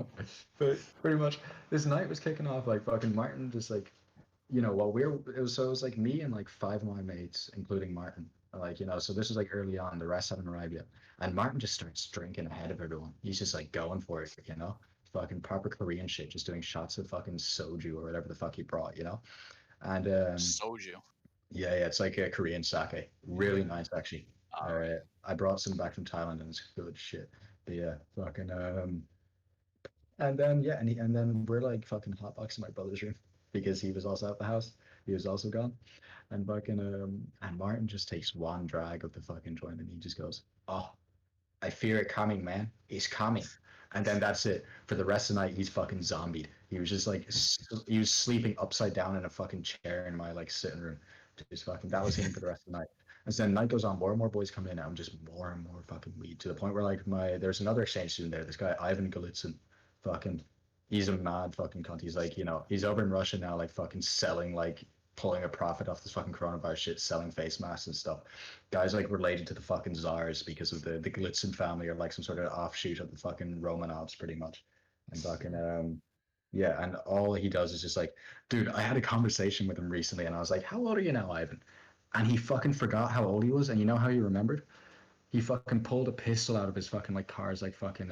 but pretty much this night was kicking off like fucking Martin just like while it was like me and like five of my mates including Martin, like so this was like early on, the rest hadn't arrived yet, and Martin just starts drinking ahead of everyone. He's just like going for it. Fucking proper Korean shit, just doing shots of fucking soju or whatever the fuck he brought. And Soju. yeah, yeah, it's like a Korean sake, really nice actually. All right. I brought some back from Thailand and it's good shit. But yeah, fucking and then yeah, and then we're like fucking hotboxing my brother's room because he was also at the house. He was also gone. And fucking and Martin just takes one drag of the fucking joint and he just goes, "Oh, I fear it coming, man. It's coming." And then that's it. For the rest of the night, he's fucking zombied. He was just like he was sleeping upside down in a fucking chair in my like sitting room. Just fucking that was him for the rest of the night. As then night goes on, more and more boys come in, and just more and more fucking weed to the point where like there's another exchange student there. This guy Ivan Galitzin, fucking, he's a mad fucking cunt. He's like he's over in Russia now, like fucking selling like pulling a profit off this fucking coronavirus shit, selling face masks and stuff. Guys like related to the fucking czars because of the Glitzin family or like some sort of offshoot of the fucking Romanovs, pretty much. And fucking yeah, and all he does is just like, dude, I had a conversation with him recently, and I was like, "How old are you now, Ivan?" And he fucking forgot how old he was, and you know how he remembered? He fucking pulled a pistol out of his fucking like car's like fucking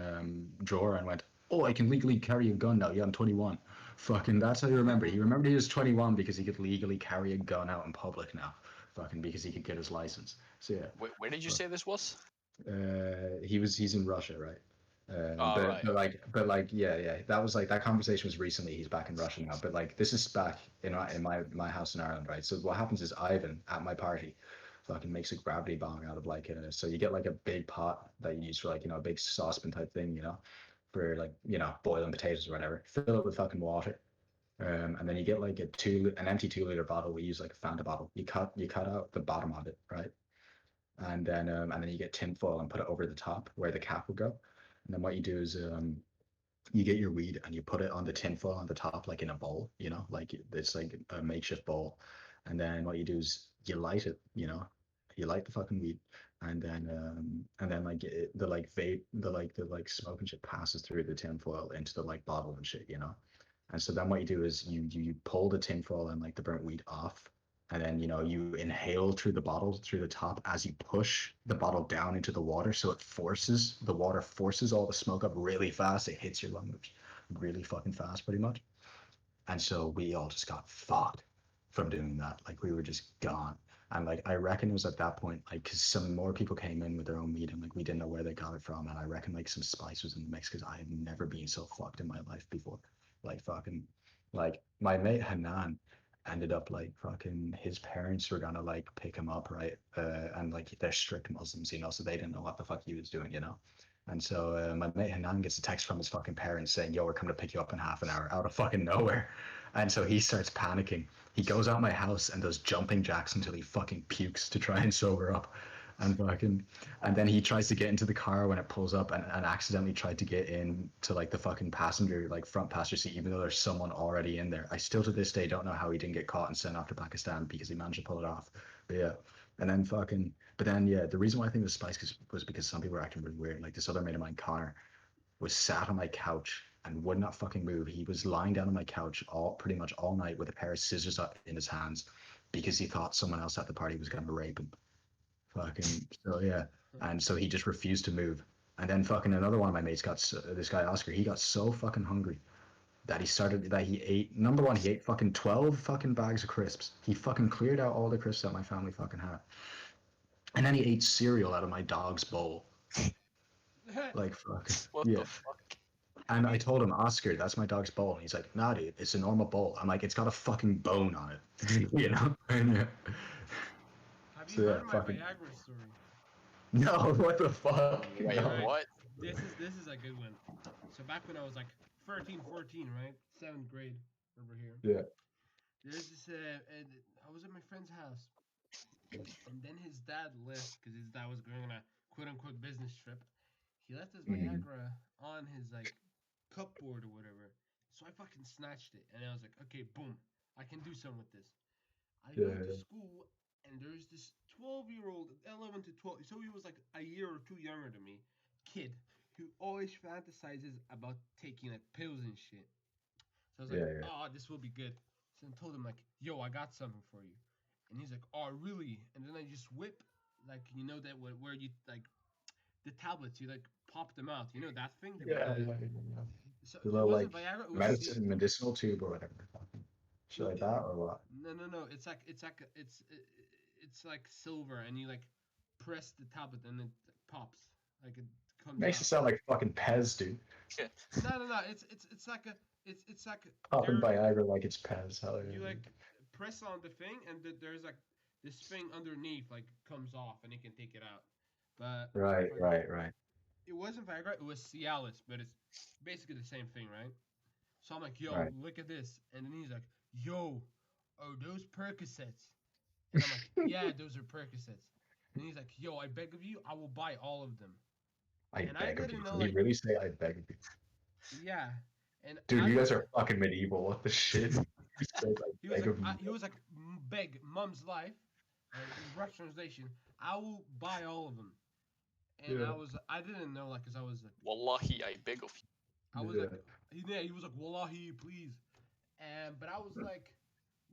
drawer and went, "Oh, I can legally carry a gun now. Yeah, I'm 21." Fucking, that's how he remembered. He remembered he was 21 because he could legally carry a gun out in public now. Fucking because he could get his license. So yeah, Where did you say this was? he's in Russia, right? All right. Okay. But like yeah, yeah, that was like that conversation was recently. He's back in Russia now, but like this is back in my house in Ireland, right? So what happens is Ivan at my party fucking makes a gravity bong out of like so you get like a big pot that you use for like a big saucepan type thing, for like boiling potatoes or whatever. Fill it with fucking water. And then you get like an empty 2 liter bottle. We use like a Fanta bottle. You cut out the bottom of it, right? And then you get tin foil and put it over the top where the cap would go. And then what you do is you get your weed and you put it on the tin foil on the top, like in a bowl, like it's like a makeshift bowl. And then what you do is you light it, you light the fucking weed, and then like the like vape, the like smoke and shit passes through the tin foil into the like bottle and shit. And so then what you do is you pull the tin foil and like the burnt weed off, and then you inhale through the bottle through the top as you push the bottle down into the water, so the water forces all the smoke up really fast. It hits your lungs really fucking fast, pretty much. And so we all just got fucked from doing that. Like we were just gone. And like I reckon it was at that point, like, because some more people came in with their own meat and like we didn't know where they got it from. And I reckon like some spice was in the mix because I had never been so fucked in my life before. Like fucking, like my mate Hanan ended up like fucking his parents were gonna like pick him up, right? And like they're strict Muslims, so they didn't know what the fuck he was doing. And so my mate Hanan gets a text from his fucking parents saying, "Yo, we're coming to pick you up in half an hour," out of fucking nowhere. And so he starts panicking. He goes out my house and does jumping jacks until he fucking pukes to try and sober up. And then he tries to get into the car when it pulls up and accidentally tried to get in to like the fucking passenger, like front passenger seat, even though there's someone already in there. I still to this day don't know how he didn't get caught and sent off to Pakistan because he managed to pull it off. But yeah. And then fucking But then, yeah, the reason why I think the spice was because some people were acting really weird. Like this other mate of mine, Connor, was sat on my couch and would not fucking move. He was lying down on my couch pretty much all night with a pair of scissors up in his hands because he thought someone else at the party was going to rape him. Fucking, so yeah. And so he just refused to move. And then fucking another one of my mates this guy Oscar, he got so fucking hungry that he ate, number one, he ate fucking 12 fucking bags of crisps. He fucking cleared out all the crisps that my family fucking had. And then he ate cereal out of my dog's bowl. Like, fucking, What yeah. the fuck? And I told him, Oscar, that's my dog's bowl. And he's like, nah, dude, it's a normal bowl. I'm like, it's got a fucking bone on it. You know? And, yeah. Have you So, heard yeah, my fucking- Viagra story? No, what the fuck? Wait, No. what? This is a good one. So back when I was like 13, 14, right? 7th grade over here. Yeah. There's this, I was at my friend's house. And then his dad left because his dad was going on a quote-unquote business trip. He left his Viagra on his, like, cupboard or whatever. So I fucking snatched it. And I was like, okay, boom. I can do something with this. I go to school, and there's this 12-year-old, 11 to 12, so he was like a year or two younger than me, kid, who always fantasizes about taking, like, pills and shit. So I was like, oh, this will be good. So I told him, like, yo, I got something for you. And he's like, oh, really? And then I just whip, like, you know that where you, like, the tablets, you, like, pop them out. You know that thing? Yeah. So The it little, wasn't like, Viagra, it was medicinal tube or whatever. Shit like that or what? No. It's like silver, and you, like, press the tablet, and it pops. Like, it comes Makes out. you sound like fucking Pez, dude. No. It's like Popping Viagra like it's Pez. Hell yeah. You, like, press on the thing, and there's, like, this thing underneath, like, comes off, and you can take it out. But Right. it wasn't Viagra, it was Cialis, but it's basically the same thing, right? So I'm like, yo, look at this. And then he's like, yo, are those Percocets? And I'm like, yeah, those are Percocets. And he's like, yo, I beg of you, I will buy all of them. I beg of you. Did you really say I beg of you? Yeah. And dude, you guys are fucking medieval. What the shit? He was like, beg, mum's life. Rough translation. I will buy all of them. And I didn't know, like, cause I was like, Wallahi, I beg of you. I was like, he was like, Wallahi, please. But I was like,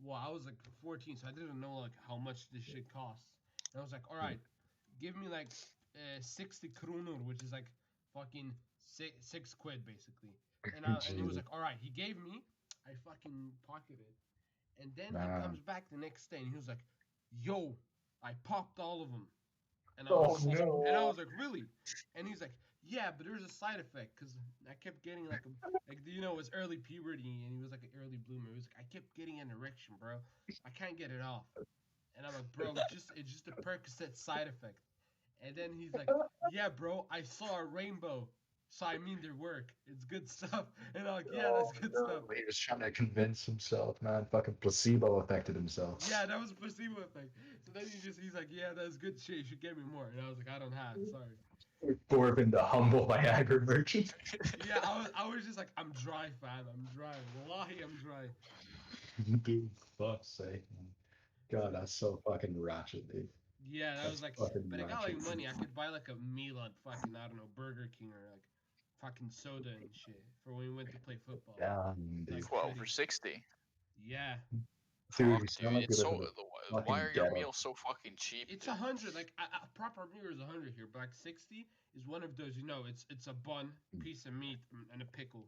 I was like 14, so I didn't know, like, how much this shit costs. And I was like, all right, give me, like, 60 kronor, which is like fucking 6 quid basically. And he was like, all right. He gave me, I fucking pocketed. And then he comes back the next day, and he was like, yo, I popped all of them. And I was like, really? And he's like, yeah, but there's a side effect, because I kept getting, like, you know, it was early puberty, and he was like an early bloomer. He was like, I kept getting an erection, bro. I can't get it off. And I'm like, bro, it's just a Percocet side effect. And then he's like, yeah, bro, I saw a rainbow. So I mean, they work. It's good stuff. And I'm like, yeah, that's good stuff. He was trying to convince himself, man. Fucking placebo affected himself. Yeah, that was a placebo effect. So then he's like, yeah, that's good shit. You should get me more. And I was like, I don't have. Sorry. Corbin, the humble Viagra merchant. Yeah, I was just like, I'm dry, fam. I'm dry. Wallahi, I'm dry. Dude, fuck's sake, man. God, that's so fucking ratchet, dude. Yeah, that was like, but I got, like, money. I could buy, like, a meal at fucking, I don't know, Burger King, or, like, fucking soda and shit for when we went to play football. Yeah, dude. Like, what, for 60? Yeah. Dude, it's so, why are your meals so fucking cheap? It's 100. Like, a proper meal is 100 here, but, like, 60 is one of those, you know, it's a bun, piece of meat, and a pickle,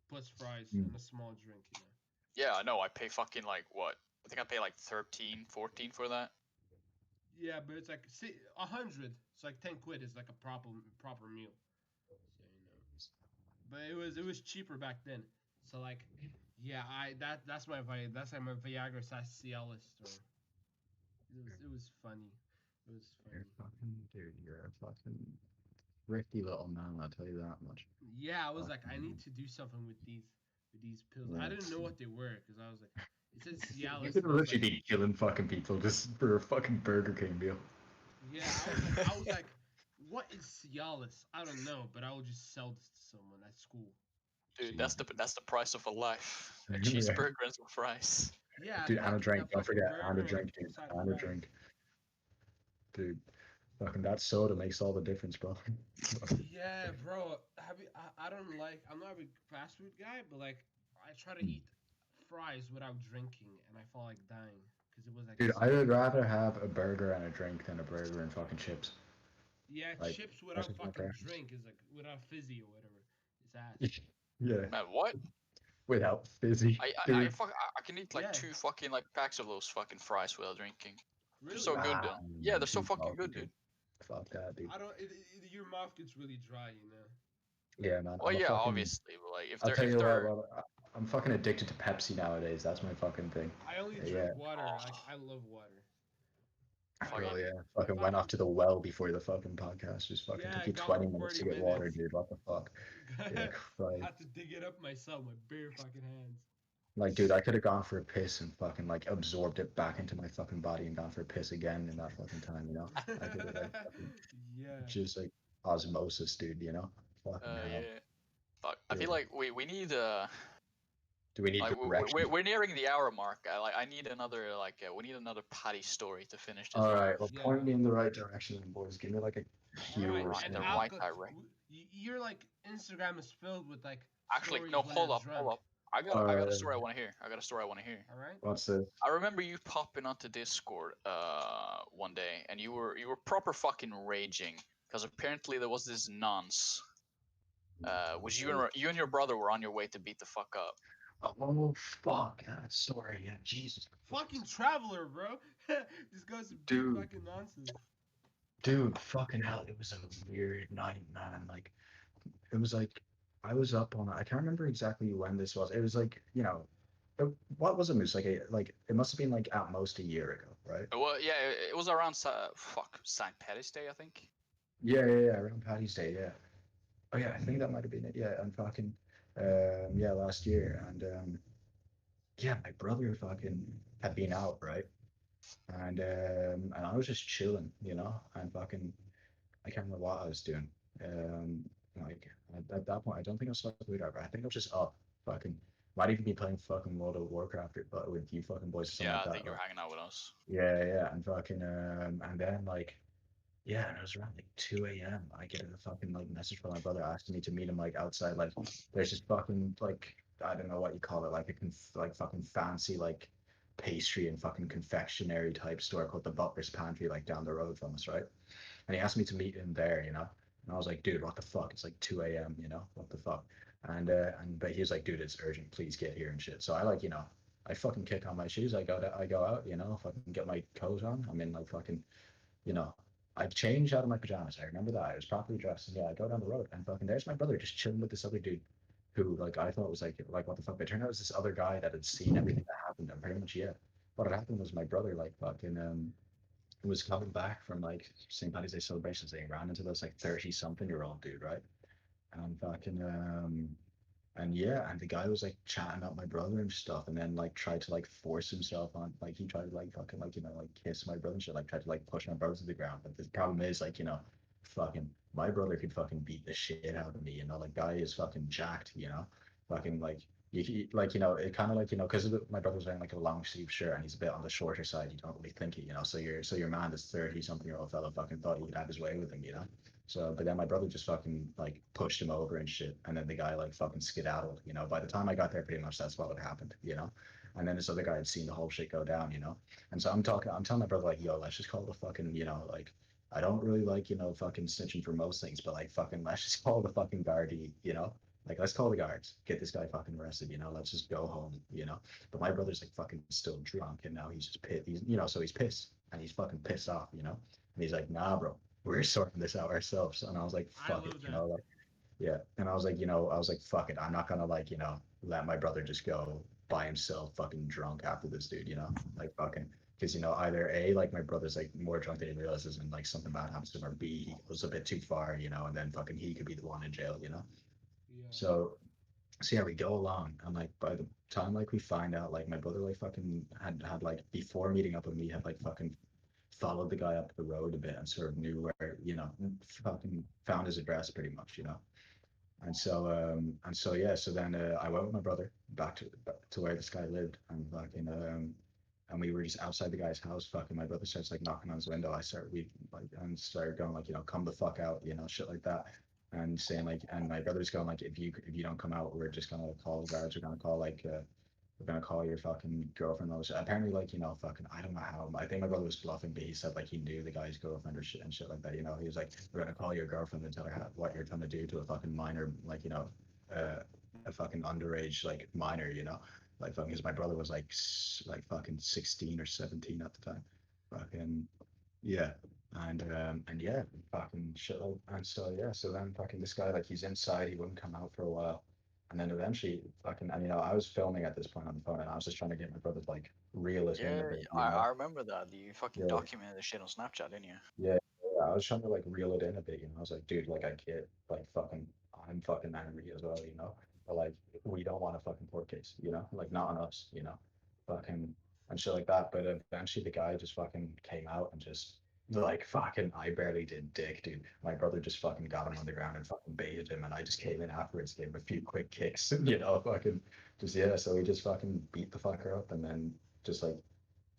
plus fries, and a small drink, you know. Yeah, I know. I pay fucking, like, what? I think I pay, like, 13, 14 for that. Yeah, but it's like 100. It's like 10 quid is like a proper meal. So, you know. But it was cheaper back then. So, like, yeah, that's my Viagra Cialis story. It was funny. It was funny. You're a fucking thrifty little man. I'll tell you that much. Yeah, I was like, I need to do something with these pills. I didn't know what they were, because I was like, it said Cialis. You could literally be killing fucking people just for a fucking Burger King meal. Yeah, I was like, what is Cialis? I don't know, but I will just sell this to someone at school. Dude, that's the price of a life. A cheeseburger and some fries. Yeah. Dude, and a drink. Don't forget, and a drink, dude. And a drink. Dude, fucking that soda makes all the difference, bro. Yeah, bro. I don't like. I'm not a big fast food guy, but like, I try to eat fries without drinking, and I fall like dying because it was like. Dude, I would rather have a burger and a drink than a burger and fucking chips. Yeah, Like, chips that's without just my fucking preference. drink is like without fizzy or whatever. It's ass. Yeah, Man, what? without fizzy, dude. I can eat like Yeah, 2 fucking like packs of those fucking fries without drinking. They're really. so good, Nah, though. Yeah, they're so too fucking salty, good, dude. dude. Fuck that, dude. I don't. Your mouth gets really dry, you know. Yeah, man. Well, I'm a yeah, fucking. obviously, but like I'll tell if you what, they're brother. I'm fucking addicted to Pepsi nowadays. That's my fucking thing. I only drink Yeah, water. oh, Like I love water. My fuck bro. yeah. Yeah, my fucking went off fucking to the well before the fucking podcast. Just fucking yeah. took I you got 20 like minutes 40 to get water, minutes. dude. What the fuck? Yeah, Christ. Had to dig it up myself, my bare fucking hands. Like, dude, I could have gone for a piss and fucking like absorbed it back into my fucking body and gone for a piss again in that fucking time, you know? I could have like fucking Yeah. just like osmosis, dude, you know? Fucking hell. Yeah. Fuck. I feel Dude. like we need Do we need like directions? we're nearing the hour mark. I need another we need another Paddy story to finish this off. Alright, well Yeah. point me in the right direction, boys. Give me like a All cue right. or Right, And the something. right direct. your like Instagram is filled with like Actually, stories no, when hold you're up, drunk. hold up. I got a Alright, story I want to hear. I got a story I want to hear. All right. what's this? I remember you popping onto Discord one day, and you were proper fucking raging because apparently there was this nonce, which you and your brother were on your way to beat the fuck up. Oh fuck, sorry, yeah, Jesus. Fucking traveler, bro. This guy's a big Dude. fucking nonsense. Dude, fucking hell, it was a weird night, man. Like, it was like I was up on. I can't remember exactly when this was. It was like what was it, Moose? Like it must have been like at most a year ago, right? Well, yeah, it was around St. Patty's Day, I think. Yeah, around Paddy's Day, yeah. Oh yeah, I think that might have been it. Yeah, and fucking yeah, last year, and yeah, my brother fucking had been out, right? And I was just chilling, you know, and fucking I can't remember what I was doing. Um, like at that point, I don't think I was smoking weed. I think I was just up, fucking. Might even be playing fucking World of Warcraft but with you fucking boys or something Yeah, like I that. think you were Right? hanging out with us. Yeah, and fucking and then like yeah, and it was around like 2 a.m. I get a fucking like message from my brother asking me to meet him like outside. Like there's this fucking like I don't know what you call it, like like fucking fancy like pastry and fucking confectionery type store called the Butler's Pantry like down the road from us, right? And he asked me to meet him there, you know. And I was like, dude, what the fuck? It's like 2 a.m., you know, what the fuck? And but he was like, dude, it's urgent, please get here and shit. So I like, you know, I fucking kick on my shoes. I go out, you know, fucking get my coat on. I'm in like fucking, you know, I changed out of my pajamas. I remember that. I was properly dressed. And yeah, I go down the road and fucking there's my brother just chilling with this other dude who like I thought was like what the fuck. But it turned out it was this other guy that had seen everything that happened and pretty much yeah. What had happened was my brother like fucking was coming back from like St. Paddy's Day celebrations. They ran into this like 30 something year old dude, right? And fucking and yeah, and the guy was like chatting up my brother and stuff, and then like tried to like force himself on like he tried to like fucking like you know like kiss my brother and shit, like tried to like push my brother to the ground. But the problem is like you know, fucking my brother could fucking beat the shit out of me, you know, like guy is fucking jacked, you know, fucking like like you know it kind of like you know because my brother was wearing like a long sleeve shirt and he's a bit on the shorter side. You don't really think it, you know. So your man, this 30 something year old fella, fucking thought he could have his way with him, you know. So, but then my brother just fucking like pushed him over and shit, and then the guy like fucking skedaddled. You know, by the time I got there, pretty much that's what had happened. You know, and then this other guy had seen the whole shit go down. You know, and so I'm telling my brother like, yo, let's just call the fucking, you know, like I don't really like you know fucking snitching for most things, but like fucking let's just call the fucking guardy. You know, like let's call the guards, get this guy fucking arrested. You know, let's just go home. You know, but my brother's like fucking still drunk, and now he's just pissed. He's you know, so he's pissed and he's fucking pissed off. You know, and he's like, nah, bro, we're sorting this out ourselves. And I was like, I fuck it, love you that. know, like, yeah. And I was like, you know, I was like, fuck it. I'm not gonna like, you know, let my brother just go by himself fucking drunk after this dude, you know, like fucking, because, you know, either A, like my brother's like more drunk than he realizes and like something bad happens to him, or B, he goes a bit too far, you know, and then fucking he could be the one in jail, you know? Yeah. So yeah, we go along, and like by the time like we find out, like my brother like fucking had like before meeting up with me had like fucking followed the guy up the road a bit and sort of knew where you know fucking found his address pretty much, you know. And so yeah, so then I went with my brother back to where this guy lived, and fucking and we were just outside the guy's house. Fucking, my brother starts like knocking on his window. And started going like, come the fuck out, shit like that, and saying like, and my brother's going like, if you don't come out, we're just gonna call the guards. We're gonna call your fucking girlfriend. All this. Apparently, like, fucking, I don't know how. I think my brother was bluffing, but he said like he knew the guy's girlfriend or shit and shit like that. He was like, we're gonna call your girlfriend and tell her what you're trying to do to a fucking minor, like, a fucking underage like minor, like fucking. Because my brother was like fucking 16 or 17 at the time, fucking, yeah. And yeah, fucking shit. And so yeah, so then fucking this guy, like, he's inside, he wouldn't come out for a while. And then eventually fucking, and I was filming at this point on the phone, and I was just trying to get my brother to like reel it in Yeah, a bit, I remember that. You fucking Yeah, documented the shit on Snapchat, didn't you? yeah, yeah. I was trying to like reel it in a bit, I was like, dude, like, I get like fucking, I'm fucking angry as well, but like, we don't want a fucking court case, like, not on us, fucking, and shit like that. But eventually the guy just fucking came out and just like fucking, I barely did dick, dude. My brother just fucking got him on the ground and fucking baited him, and I just came in afterwards, gave him a few quick kicks, fucking just, yeah. So we just fucking beat the fucker up, and then just like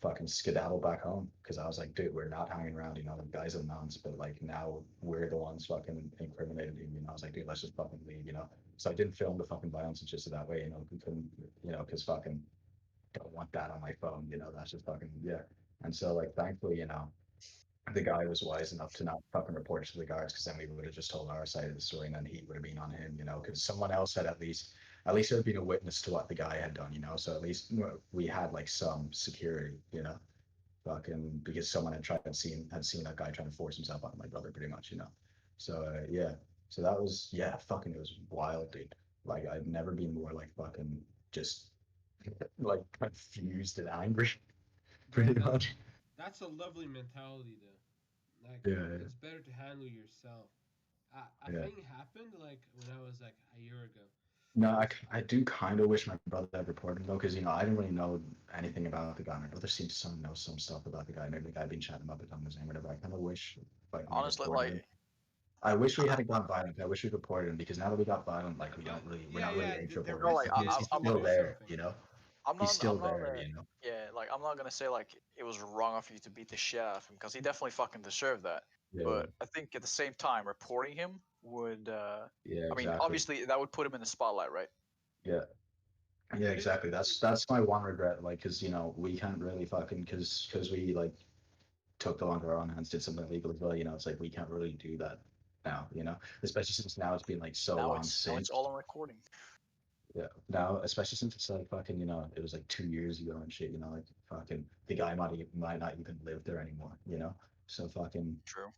fucking skedaddle back home, because I was like, dude, we're not hanging around, the guy's a nonce, but like now we're the ones fucking incriminated him, I was like, dude, let's just fucking leave. So I didn't film the fucking violence just that way, we couldn't, because fucking don't want that on my phone, that's just fucking, yeah. And so like, thankfully, the guy was wise enough to not fucking report it to the guards, because then we would have just told our side of the story, and then he would have been on him, because someone else had at least there had been a witness to what the guy had done, so at least we had like some security, fucking, because someone had seen that guy trying to force himself on my brother, pretty much, So yeah, so that was, yeah, fucking, it was wild, dude. Like, I've never been more like fucking just like confused and angry, Bro, pretty much. that's a lovely mentality though. Like, Yeah, it's better to handle yourself. A yeah. thing happened like when I was like a year ago. No, It I, was I do kind of wish my brother had reported him though, because I didn't really know anything about the guy. My brother seems to know some stuff about the guy. Maybe the guy been chatting about it on his name or whatever. I kind of wish like we Honestly, reported him. like, I wish we hadn't got violent. I wish we reported him, because now that we got violent, like, but we're yeah, not really yeah, age there reporting no, him, like, risked it because if he's he would still do there, something. he's still I'm not, there, yeah, like, I'm not gonna say like it was wrong of you to beat the shit out of him, because he definitely fucking deserved that. Yeah, But I think at the same time, reporting him would, yeah, I mean, exactly. obviously that would put him in the spotlight, right? Yeah, yeah, But exactly. That's my one regret, like, because we can't really fucking, because we like took the law into our own hands, did something illegal as well. It's like we can't really do that now. Especially since now it's been like so long Now it's since. all on recording. Yeah, now especially since it's like fucking, it was like 2 years ago and shit. Like, fucking, the guy might not even live there anymore. So fucking, True.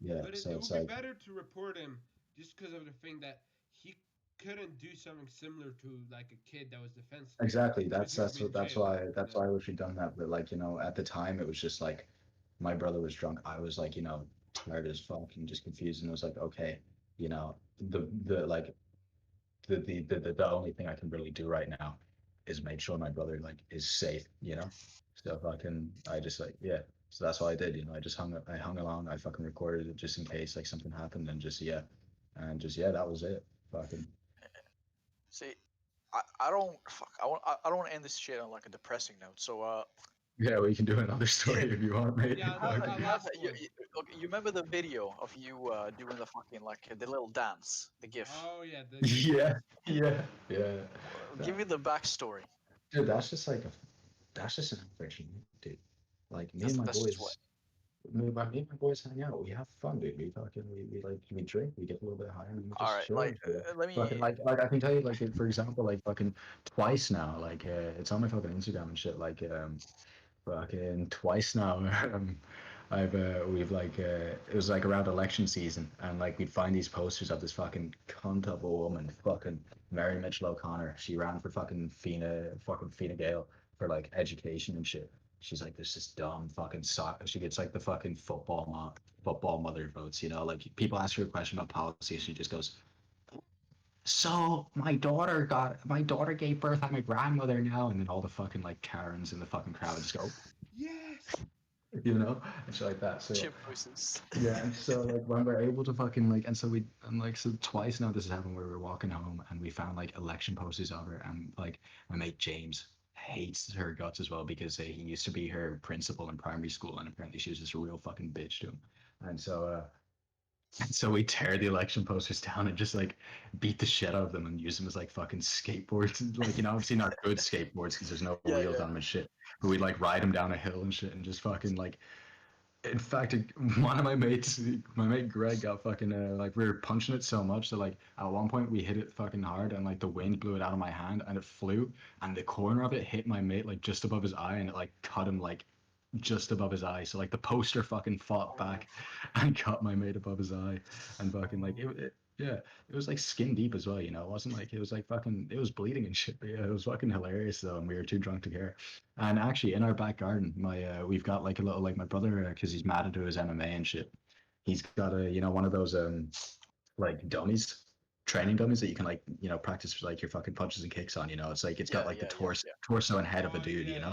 yeah. but So it it's would be like, better to report him just because of the thing that he couldn't do something similar to like a kid that was defenseless exactly. because That's he would that's be in what that's jail. why You that's know. why I wish we'd done that. But like, at the time it was just like my brother was drunk. I was like, tired as fuck and just confused, and it was like, okay, the like the only thing I can really do right now is make sure my brother like is safe. So fucking, I just like, yeah. So that's what I did. I hung along. I fucking recorded it just in case like something happened, and just, yeah, and just, yeah, that was it. Fucking, See, I don't fuck. I don't want to end this shit on like a depressing note. So yeah, we can do another story if you want, mate. Yeah, Fucking- a last one. okay, you remember the video of you doing the fucking like the little dance, the GIF? Oh yeah, yeah, yeah, yeah. Give me the backstory. Dude, that's just an affection, dude. Like, That's just what. me and my boys hang out. We have fun, dude. We drink, we get a little bit higher, and we All just right, chill. like let Fucking, me. like I can tell you, like, for example, like fucking twice now, like, it's on my fucking Instagram and shit. Like, fucking twice now. We've like, it was like around election season, and like we'd find these posters of this fucking cunt of a woman, fucking Mary Mitchell O'Connor. She ran for fucking Fine Gael, for like education and shit. She's like this dumb fucking sock. She gets like the fucking football mother votes. Like, people ask her a question about policy, she just goes, so my daughter gave birth. I'm a grandmother now. And then all the fucking like Karens in the fucking crowd just go, yes. and shit like that. So Chip voices. yeah, and so like when we're able to fucking like, so twice now this has happened, where we're walking home and we found like election posters of her, and like my mate James hates her guts as well because he used to be her principal in primary school, and apparently she was just a real fucking bitch to him. And so we tear the election posters down and just like beat the shit out of them and use them as like fucking skateboards. Like, obviously not good skateboards because there's no Yeah, wheels yeah. on them and shit. But we'd like ride them down a hill and shit and just fucking like. In fact, one of my mates, my mate Greg, got fucking like we were punching it so much that like at one point we hit it fucking hard and like the wind blew it out of my hand and it flew and the corner of it hit my mate like just above his eye and it like cut him like just above his eye. So like the poster fucking fought back and cut my mate above his eye and fucking like yeah, it was like skin deep as well. It wasn't like it was like fucking it was bleeding and shit. But yeah, it was fucking hilarious though, and we were too drunk to care. And actually, in our back garden, we've got like a little like my brother because he's mad into his MMA and shit. He's got a one of those like dummies, training dummies that you can like practice like your fucking punches and kicks on. It's like it's got like the torso and head of a dude. Yeah,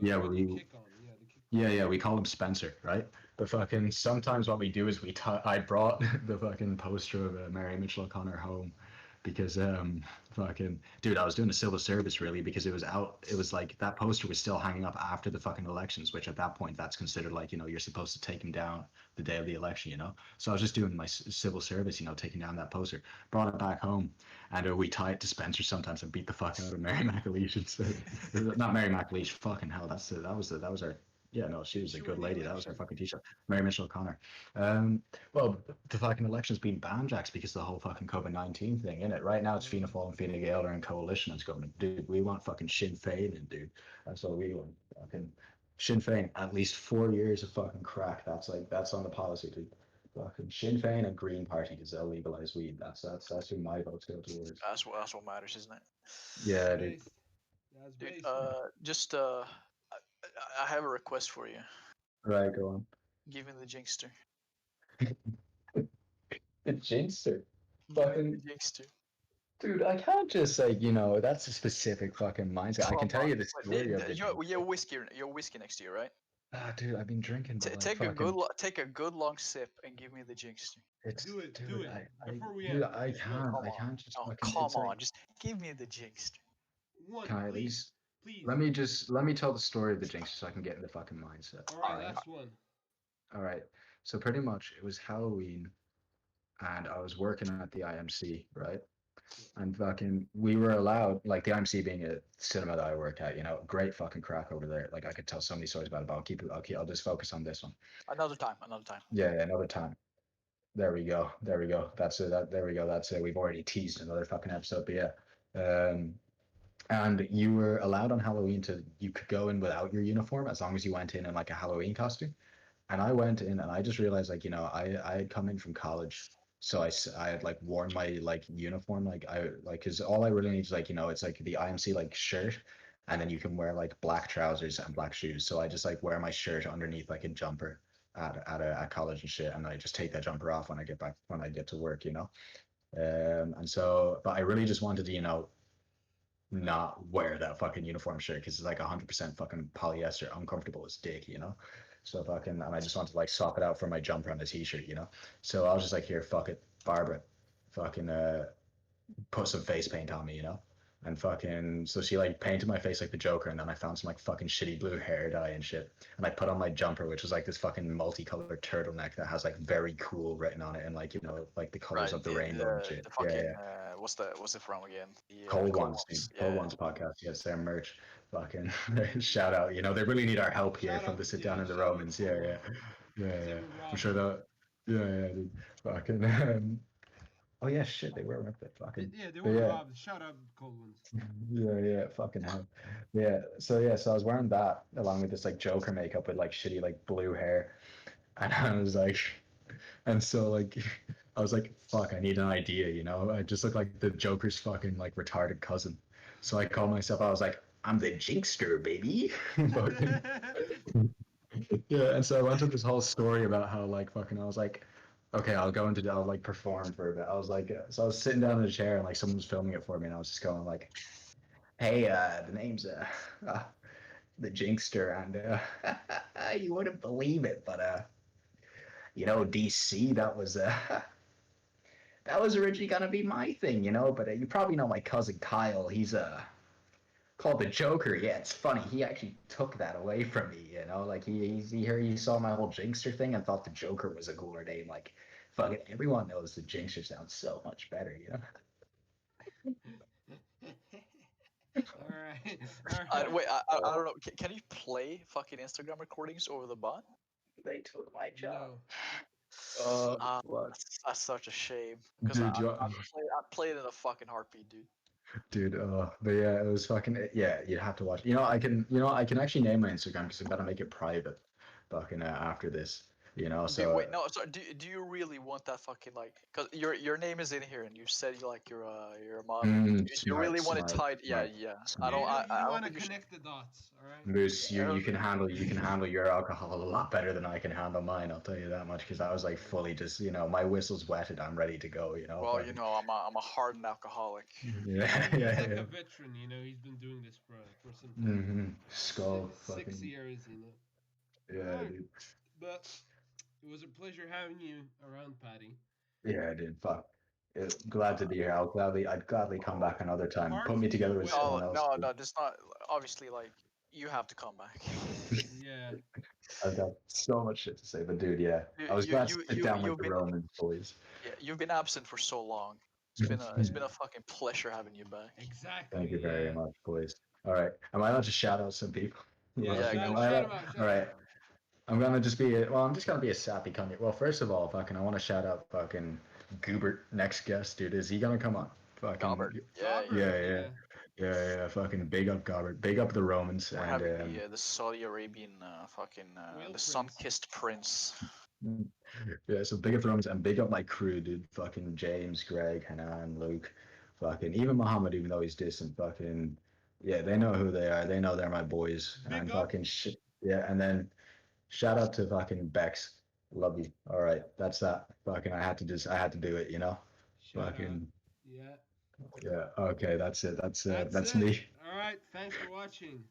The one we you kick on. Yeah, the kick. yeah, we call him Spencer, right? But fucking sometimes what we do is I brought the fucking poster of Mary Mitchell O'Connor home because fucking dude, I was doing a civil service really because it was like that poster was still hanging up after the fucking elections, which at that point that's considered like you're supposed to take him down the day of the election. So I was just doing my civil service, taking down that poster, brought it back home, and we tie it to Spencer sometimes and beat the fuck out of Mary McAleish instead. Not Mary McAleish, fucking hell, that was our. Yeah, no, she was a good lady. That was her fucking teacher, Mary Mitchell O'Connor. Well, the fucking election's been banned, Jax, because of the whole fucking COVID-19 thing, innit? Right now it's Fianna Fáil and Fine Gael are in coalition as government. Dude, we want fucking Sinn Féin in, dude. That's what we want. Fucking Sinn Féin, at least 4 years of fucking crack. That's on the policy, dude. Fucking Sinn Féin and Green Party because they'll legalize weed. That's who my votes go towards. That's what matters, isn't it? Yeah, dude. That's Dude, based. I have a request for you. Right, go on. Give me the Jinxter. The Jinxter. Fucking the Jinxter. Dude, I can't just say, that's a specific fucking mindset. I can tell you the story of it. Your whiskey next to you, right? Ah, dude, I've been drinking. Take a good long sip and give me the Jinxter. Do it. Before we dude, end. I can't just. Oh, come on, just give me the Jinxter. Can I at least? Please. Let me tell the story of the Jinxter so I can get in the fucking mindset. All right, last one. All right. So pretty much it was Halloween, and I was working at the IMC, right? And fucking, we were allowed, like the IMC being a cinema that I work at, great fucking crack over there. Like I could tell so many stories about it, but I'll just focus on this one. Another time. Yeah, another time. There we go. That's it. There we go. That's it. We've already teased another fucking episode, but yeah. And you were allowed on Halloween you could go in without your uniform as long as you went in like a Halloween costume. And I went in and I just realized like, I had come in from college. So I had like worn my like uniform, cause all I really need is like, it's like the IMC like shirt and then you can wear like black trousers and black shoes. So I just like wear my shirt underneath like a jumper at college and shit. And I just take that jumper off when I get to work, and so, but I really just wanted to, not wear that fucking uniform shirt because it's like 100% fucking polyester, uncomfortable as dick, So fucking, and I just wanted to like swap it out for my jumper and a t-shirt, So I was just like, here, fuck it, Barbara, fucking put some face paint on me, And fucking, so she like painted my face like the Joker, and then I found some like fucking shitty blue hair dye and shit, and I put on my jumper, which was like this fucking multicolored turtleneck that has like very cool written on it, and like like the colors of the rainbow and shit. The fucking, yeah. What's it from again? Cold Ones podcast. Yes, their merch. Fucking shout out. They really need our help here from the Sit Down in the Romans. Yeah. I'm sure that. Yeah, dude. Fucking. Oh yeah, shit, they were up there. Fucking. Yeah, they were robbed. Shout out Cold Ones. Yeah, fucking hell. Yeah, so I was wearing that along with this like Joker makeup with like shitty like blue hair, and I was like, and so like. I was like, fuck, I need an idea, I just look like the Joker's fucking like retarded cousin. So I called myself, I was like, I'm the Jinxter, baby. Yeah, and so I went through this whole story about how like fucking I was like, okay, I'll like perform for a bit. I was like, so I was sitting down in a chair and like someone was filming it for me and I was just going like, hey, the name's the Jinxter and you wouldn't believe it, but DC, that was originally gonna be my thing, but you probably know my cousin Kyle. He's called the Joker. Yeah, it's funny. He actually took that away from me. You know, like he saw my whole Jinxer thing and thought the Joker was a cooler name. Like, fucking everyone knows the Jinxer sounds so much better. You know. All right. All right. Wait, I don't know. Can you play fucking Instagram recordings over the bot? They took my job. No. What? That's such a shame. Because Dude, I played in a fucking heartbeat, dude. dude, but yeah, it was fucking yeah. You'd have to watch. I can actually name my Instagram because I've got to make it private. Fucking after this, Dude, So wait, no. So, do you really want that fucking like? Cause your name is in here, and you said you like you're a mom. You really want it tied? Yeah, yeah. I don't. I You don't want to think you should. connect the dots, all right? Moose, you can handle your alcohol a lot better than I can handle mine. I'll tell you that much because I was like fully just my whistle's wetted. I'm ready to go. Well, I'm a hardened alcoholic. Yeah, He's yeah, like yeah. a veteran, he's been doing this for some Mm-hmm. time. Skull, 6 fucking years, yeah, Alright. dude. But it was a pleasure having you around, Paddy. Yeah, dude. Fuck. Glad to be here. I'd gladly come back another time. Part Put me together two with with- someone else. No, dude. no, it's not. Obviously, like you have to come back. Yeah. I've got so much shit to say, but dude, yeah, I was glad to sit down with the Romans boys. Yeah, you've been absent for so long. It's been a fucking pleasure having you back. Exactly. Thank you very much, boys. All right, am I allowed to shout out some people? Yeah, Yeah, shout go him ahead. out. All right. I'm just gonna be a sappy cunt. Well, first of all, fucking, I want to shout out fucking Goobert, next guest, dude. Is he gonna come on? Fucking Gobbert. Yeah. Fucking big up Gobbert, big up the Romans, We're and having the Saudi Arabian fucking Whale the prince. sun-kissed prince. yeah. So big up the Romans and big up my crew, dude. Fucking James, Greg, Hanan, Luke, fucking even Muhammad, even though he's distant. Fucking yeah, they know who they are. They know they're my boys, Big and up. fucking shit. Yeah, and then shout out to fucking Bex. Love you. All right, that's that. Fucking, I had to do it, Shout out. Fucking, Yeah. yeah. Okay, that's it. That's That's that's it. me. All right. Thanks for watching.